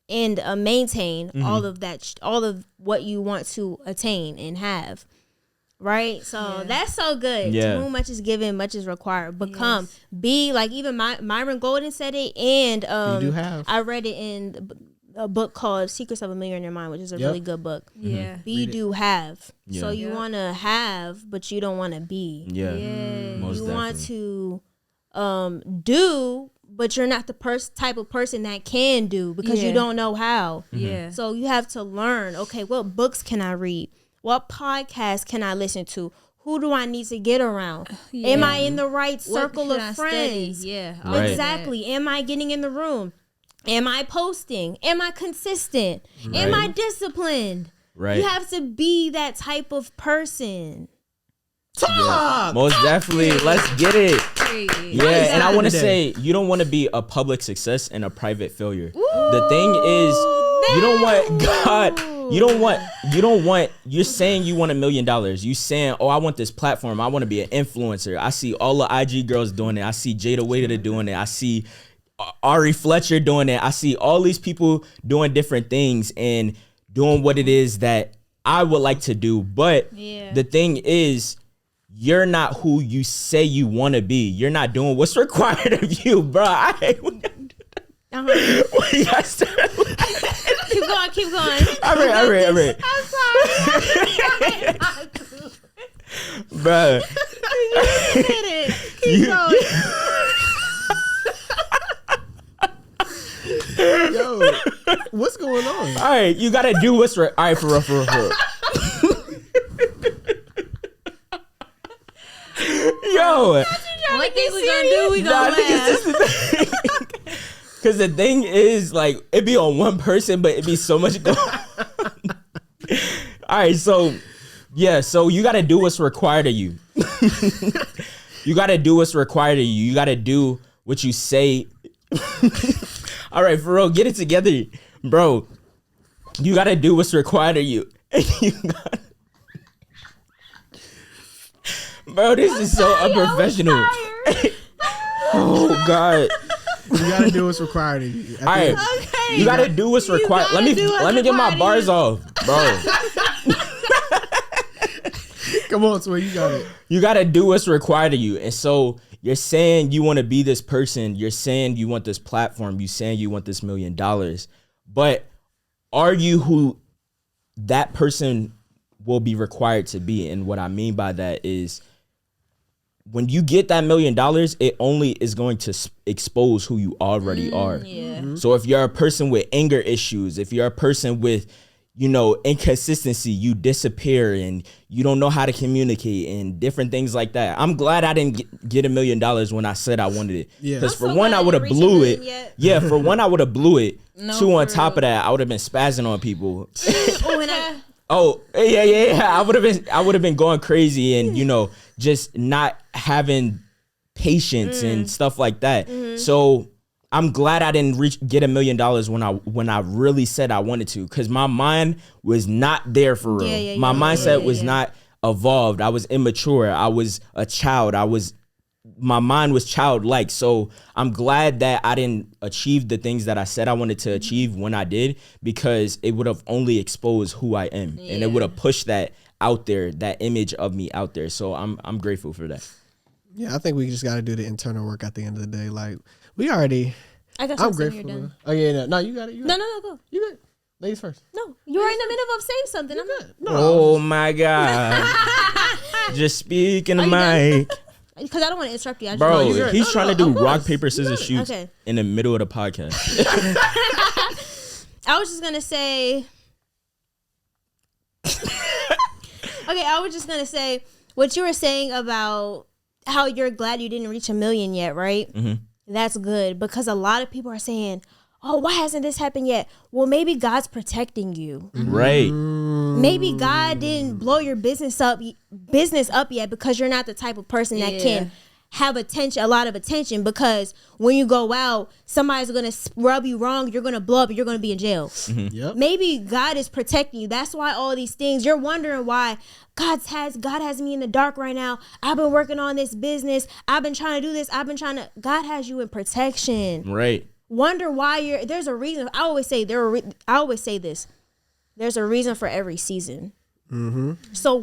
maintain all of that, all of what you want to attain and have, right? So that's so good. To whom much is given, much is required. Become, be like even Myron Golden said it, and you do have. I read it in a book called Secrets of a Millionaire Mind, which is a really good book. Be, do, have. So you want to have, but you don't want to be. Most you definitely. Want to do, but you're not the type of person that can do because you don't know how. So you have to learn, okay, what books can I read? What podcasts can I listen to? Who do I need to get around? Am I in the right circle of friends? Exactly. Am I getting in the room? Am I posting? Am I consistent? Am I disciplined? You have to be that type of person. Most definitely. Let's get it. And I want to say, you don't want to be a public success and a private failure. The thing is, you don't want God. You don't want, you're saying you want $1 million. You saying, oh, I want this platform. I want to be an influencer. I see all the IG girls doing it. I see Jada Waiter doing it. I see Ari Fletcher doing it. I see all these people doing different things and doing what it is that I would like to do. But the thing is, you're not who you say you want to be. You're not doing what's required of you, bro. Keep going. All right. I'm sorry. Bro. You did it. Keep going. Yo, what's going on? All right, you gotta do what's right. All right, for real. Yo, What thing we gonna do? We gonna laugh. Cause the thing is, like, it be on one person, but it be so much going on. All right, so yeah, so you gotta do what's required of you. You gotta do what's required of you. You gotta do what you say. All right, for real, get it together, bro. You gotta do what's required of you. Bro, this is so unprofessional. Oh God. You gotta do what's required of you. All right, okay. You gotta do what's required. Let me get my bars off, bro. Come on, Sway, you got it. You gotta do what's required of you, and so you're saying you want to be this person. You're saying you want this platform. You saying you want this $1 million, but are you who that person will be required to be? And what I mean by that is, when you get that $1 million, it only is going to expose who you already are. Yeah. Mm-hmm. So if you're a person with anger issues, if you're a person with, you know, inconsistency, you disappear and you don't know how to communicate and different things like that. I'm glad I didn't get $1 million when I said I wanted it. Yeah. Because for one, I would have blew it. Yeah, for one, I would have blew it. No, Two, on top of that, I would have been spazzing on people. Oh, and Yeah. I would have been going crazy and, you know, just not having patience and stuff like that. Mm-hmm. So I'm glad I didn't get $1 million when I really said I wanted to, because my mind was not there for real. My mindset was not evolved. I was immature. I was a child. My mind was childlike. So I'm glad that I didn't achieve the things that I said I wanted to achieve when I did, because it would have only exposed who I am, and it would have pushed that out there, that image of me out there. So I'm grateful for that. Yeah, I think we just got to do the internal work at the end of the day. Like, we already. I got I'm something grateful. here done. Oh yeah, no, you got it. No, go. You good? Ladies first. No, you were in the middle of saying something. I'm Good. No, Oh my God. Just speak in the mic. because I don't want to interrupt you. Bro, you're right. he's No, trying no, to do of course. rock, paper, scissors, shoot Okay. in the middle of the podcast. I was just gonna say. Okay, I was just gonna say what you were saying about how you're glad you didn't reach $1 million yet, right? Mm-hmm. That's good, because a lot of people are saying, "Oh, why hasn't this happened yet?" Well, maybe God's protecting you. Right. Maybe God didn't blow your business up yet because you're not the type of person that can have a lot of attention, because when you go out, somebody's going to rub you wrong, you're going to blow up, you're going to be in jail. Mm-hmm. Yep. Maybe God is protecting you. That's why all these things, you're wondering why God has me in the dark right now. I've been working on this business. I've been trying to do this. God has you in protection. Right. Wonder why there's a reason. I always say this. There's a reason for every season. Mm-hmm. So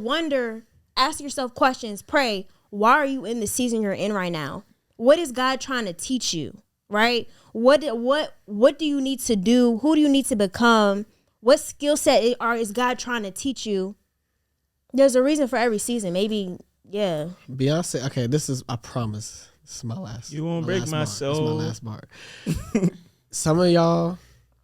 ask yourself questions, pray. Why are you in the season you're in right now? What is God trying to teach you? Right? What do you need to do? Who do you need to become? What skill set is God trying to teach you? There's a reason for every season. Maybe, yeah. Beyonce. Okay, I promise. This is my last. You won't break my soul. This is my last bar. Some of y'all,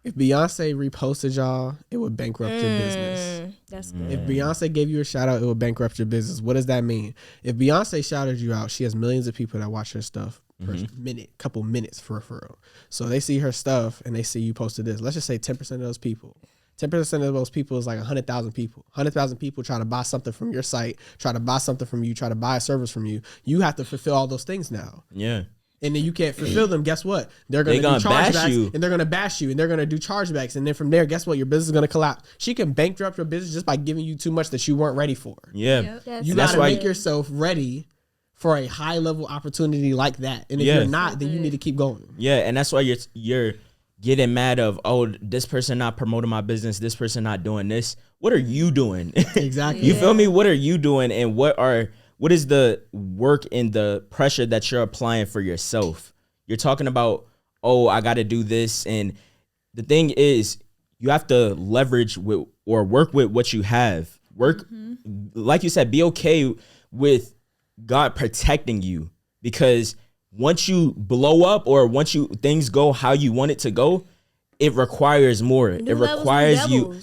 if Beyonce reposted y'all, it would bankrupt your business. That's good. If Beyonce gave you a shout out, it would bankrupt your business. What does that mean? If Beyonce shouted you out, she has millions of people that watch her stuff per couple minutes for referral. So they see her stuff and they see you posted this. Let's just say 10% of those people. 10% of those people is like 100,000 people. 100,000 people try to buy something from your site, try to buy something from you, try to buy a service from you. You have to fulfill all those things now. Yeah. And then you can't fulfill them. Guess what? They're going to do chargebacks, and they're going to bash you, and they're going to do chargebacks. And then from there, guess what? Your business is going to collapse. She can bankrupt your business just by giving you too much that you weren't ready for. Yeah. Yep. You got to make yourself ready for a high level opportunity like that. And if you're not, then you need to keep going. Yeah, and that's why you're getting mad of, oh, this person not promoting my business, this person not doing this. What are you doing? Exactly. You feel me? What are you doing, and what is the work and the pressure that you're applying for yourself? You're talking about, oh, I got to do this. And the thing is, you have to leverage with or work with what you have. Like you said, be okay with God protecting you, because once you blow up or once things go how you want it to go, it requires more. It requires you,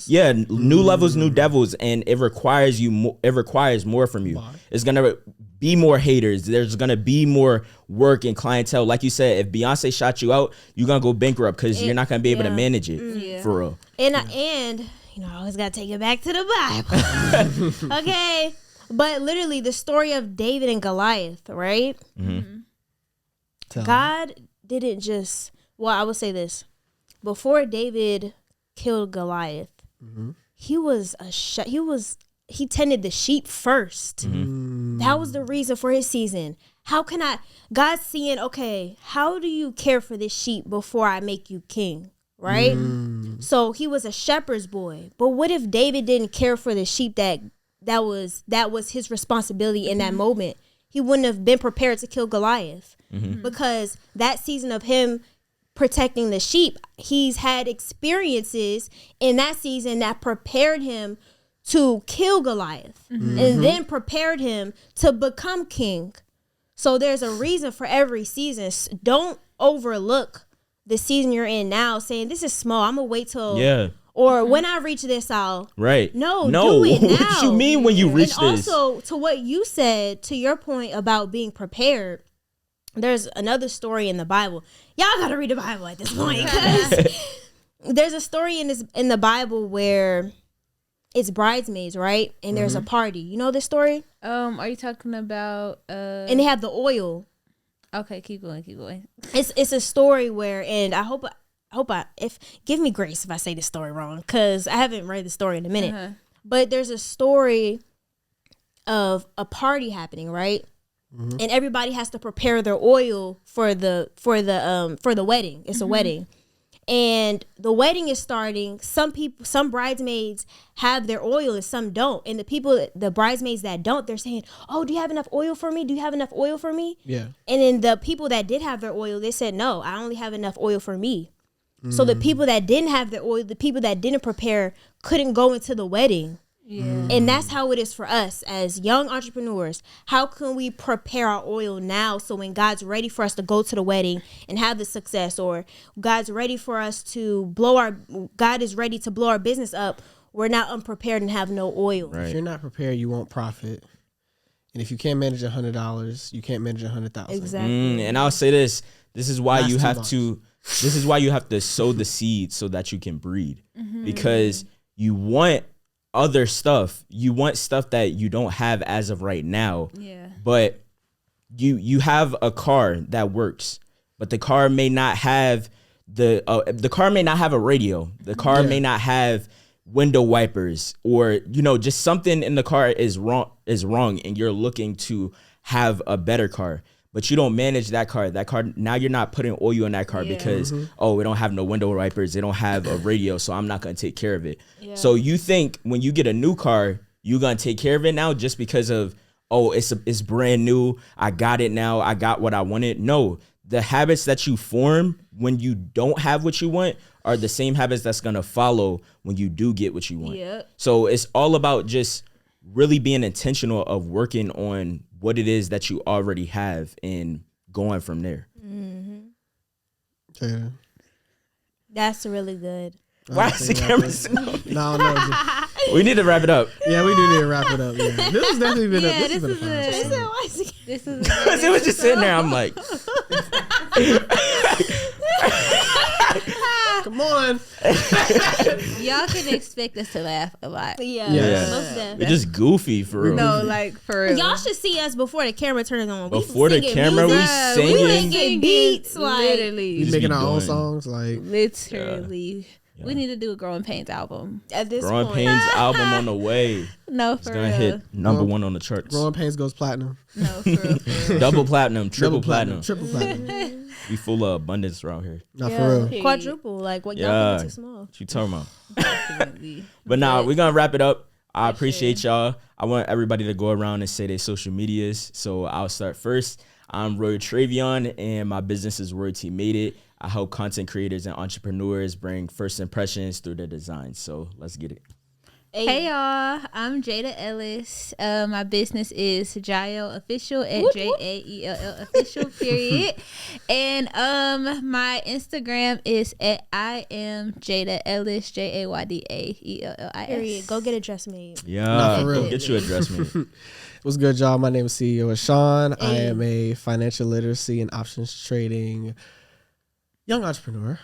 new levels, new devils, and it requires you. It requires more from you. It's gonna be more haters. There's gonna be more work and clientele. Like you said, if Beyonce shot you out, you're gonna go bankrupt because you're not gonna be able to manage it for real. And you know, I always gotta take it back to the Bible. Okay, but literally the story of David and Goliath, right? God didn't just. Well, I will say this. Before David killed Goliath, he tended the sheep first. That was the reason for his season. God's seeing, okay, how do you care for this sheep before I make you king, right? So he was a shepherd's boy. But what if David didn't care for the sheep that was his responsibility in that moment? He wouldn't have been prepared to kill Goliath because that season of him protecting the sheep, he's had experiences in that season that prepared him to kill Goliath and then prepared him to become king. So there's a reason for every season. Don't overlook the season you're in now saying this is small, I'm gonna wait till or when I reach this I'll do it now. What you mean when you reach and this? Also to what you said, to your point about being prepared, there's another story in the Bible. Y'all gotta read the Bible at this point, because there's a story in the Bible where it's bridesmaids, right? And there's a party. You know this story? Are you talking about and they have the oil. Okay, keep going. It's a story where, and I hope give me grace if I say this story wrong, because I haven't read the story in a minute. But there's a story of a party happening, right? And everybody has to prepare their oil for the wedding. It's a wedding. And the wedding is starting. Some bridesmaids have their oil and some don't. And the bridesmaids that don't, they're saying, "Oh, do you have enough oil for me? Do you have enough oil for me?" Yeah. And then the people that did have their oil, they said, "No, I only have enough oil for me." So the people that didn't have their oil, the people that didn't prepare, couldn't go into the wedding. And that's how it is for us as young entrepreneurs. How can we prepare our oil now so when God's ready for us to go to the wedding and have the success, or God is ready to blow our business up, we're not unprepared and have no oil. If you're not prepared, you won't profit. And if you can't manage $100, you can't manage 100,000. Exactly. And I'll say this is why you have to sow the seed so that you can breed, because you want other stuff. You want stuff that you don't have as of right now. Yeah. But you have a car that works, but the car may not have the car may not have a radio. The car may not have window wipers, or just something in the car is wrong, and you're looking to have a better car. But you don't manage that car. Now you're not putting oil in that car because, we don't have no window wipers. They don't have a radio, so I'm not going to take care of it. Yeah. So you think when you get a new car, you're going to take care of it now just because of, it's brand new. I got it now. I got what I wanted. No, the habits that you form when you don't have what you want are the same habits that's going to follow when you do get what you want. Yep. So it's all about just really being intentional of working on what it is that you already have and going from there. Yeah. That's really good. Why is the camera so? No. We need to wrap it up. Yeah, we do need to wrap it up. Yeah. This has definitely been this because it was just sitting there. I'm like, come on. Y'all can expect us to laugh a lot. Yeah. We're just goofy for real. No, like for real. Y'all should see us before the camera turns on. Before the camera, we singing beats, like literally. We making our own songs, like literally. Yeah. We need to do a Growing Painz album at this point. Growing Painz album on the way. No, for real. It's gonna hit number one on the charts. Growing Painz goes platinum. No, for real. Double platinum, triple platinum. Triple platinum. We full of abundance around here. Not for real. Quadruple, like what y'all think too small. What you talking about? Definitely. But now we're gonna wrap it up. I appreciate y'all. I want everybody to go around and say their social medias. So I'll start first. I'm Roy Travion, and my business is Royalty Made It. I help content creators and entrepreneurs bring first impressions through their designs. So let's get it. Hey y'all, I'm Jada Ellis. My business is Jael Official at JAELL Official period. And my Instagram is at I am Jada Ellis, JAYDAELLIS. Period. Go get a dress made. Yeah, go get you a dress made. What's good, y'all? My name is CEO Sean. I am a financial literacy and options trading young entrepreneur.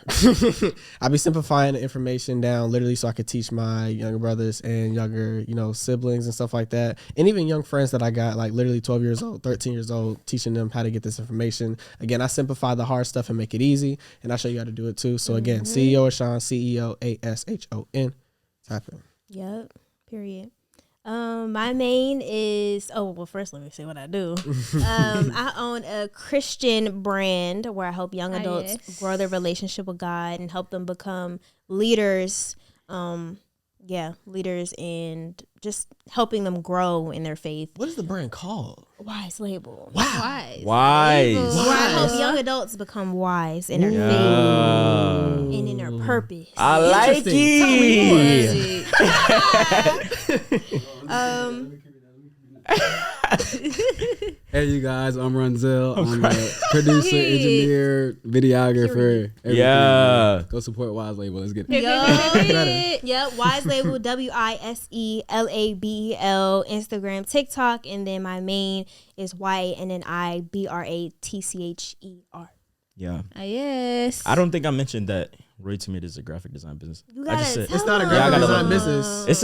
I be simplifying the information down literally so I could teach my younger brothers and younger, siblings and stuff like that. And even young friends that I got, like literally 12 years old, 13 years old, teaching them how to get this information. Again, I simplify the hard stuff and make it easy. And I show you how to do it too. So again, CEO Sean, CEOASHON. Type in. Yep. Period. My main is first let me say what I do. I own a Christian brand where I help young adults grow their relationship with God and help them become leaders. Leaders, and just helping them grow in their faith. What is the brand called? Wise Label. Wow. Wise. Where I help young adults become wise in their faith and in their purpose. I like it. Hey, you guys, I'm Runzel. I'm a producer, engineer, videographer. Everything. Yeah. Go support Wise Label. Let's get it. Yep, Wise Label, WISELABEL, Instagram, TikTok, and then my main is YNNIBRATCHER. Yeah. Yes. I don't think I mentioned that Roy to me is a graphic design business. You gotta tell it's not a graphic design business. It's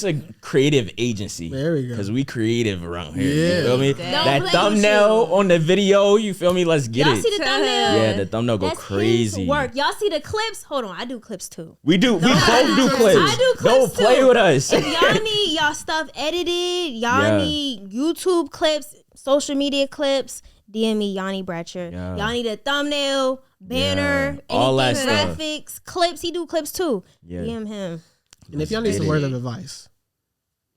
a creative agency. There we go. Because we creative around here. Yeah. You feel me? That thumbnail on the video, you feel me? Let's get Y'all it. see the thumbnail? Yeah, the thumbnail go That's crazy. his work. Y'all see the clips? Hold on, I do clips too. We do. We both do clips. I do clips Don't play too. with us. If y'all need y'all stuff edited, y'all need YouTube clips, social media clips, DM me Yanni Bratcher. Yeah. Y'all need a thumbnail, banner, all that anything, stuff. graphics, clips. He do clips too. Yeah. DM him. And if y'all need some word of advice,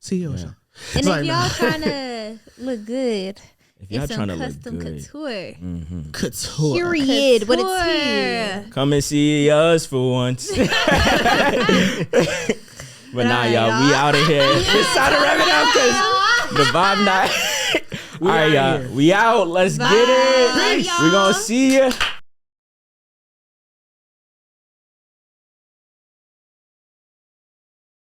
CEO Sean. And if y'all trying to look good, If y'all it's trying some to look custom good. couture. Couture. Period. But it's here. Come and see us for once. But nah, y'all, we out of here. It's time to wrap it up because the vibe not. All right, y'all. We out. Let's get it. Peace. We gonna see ya.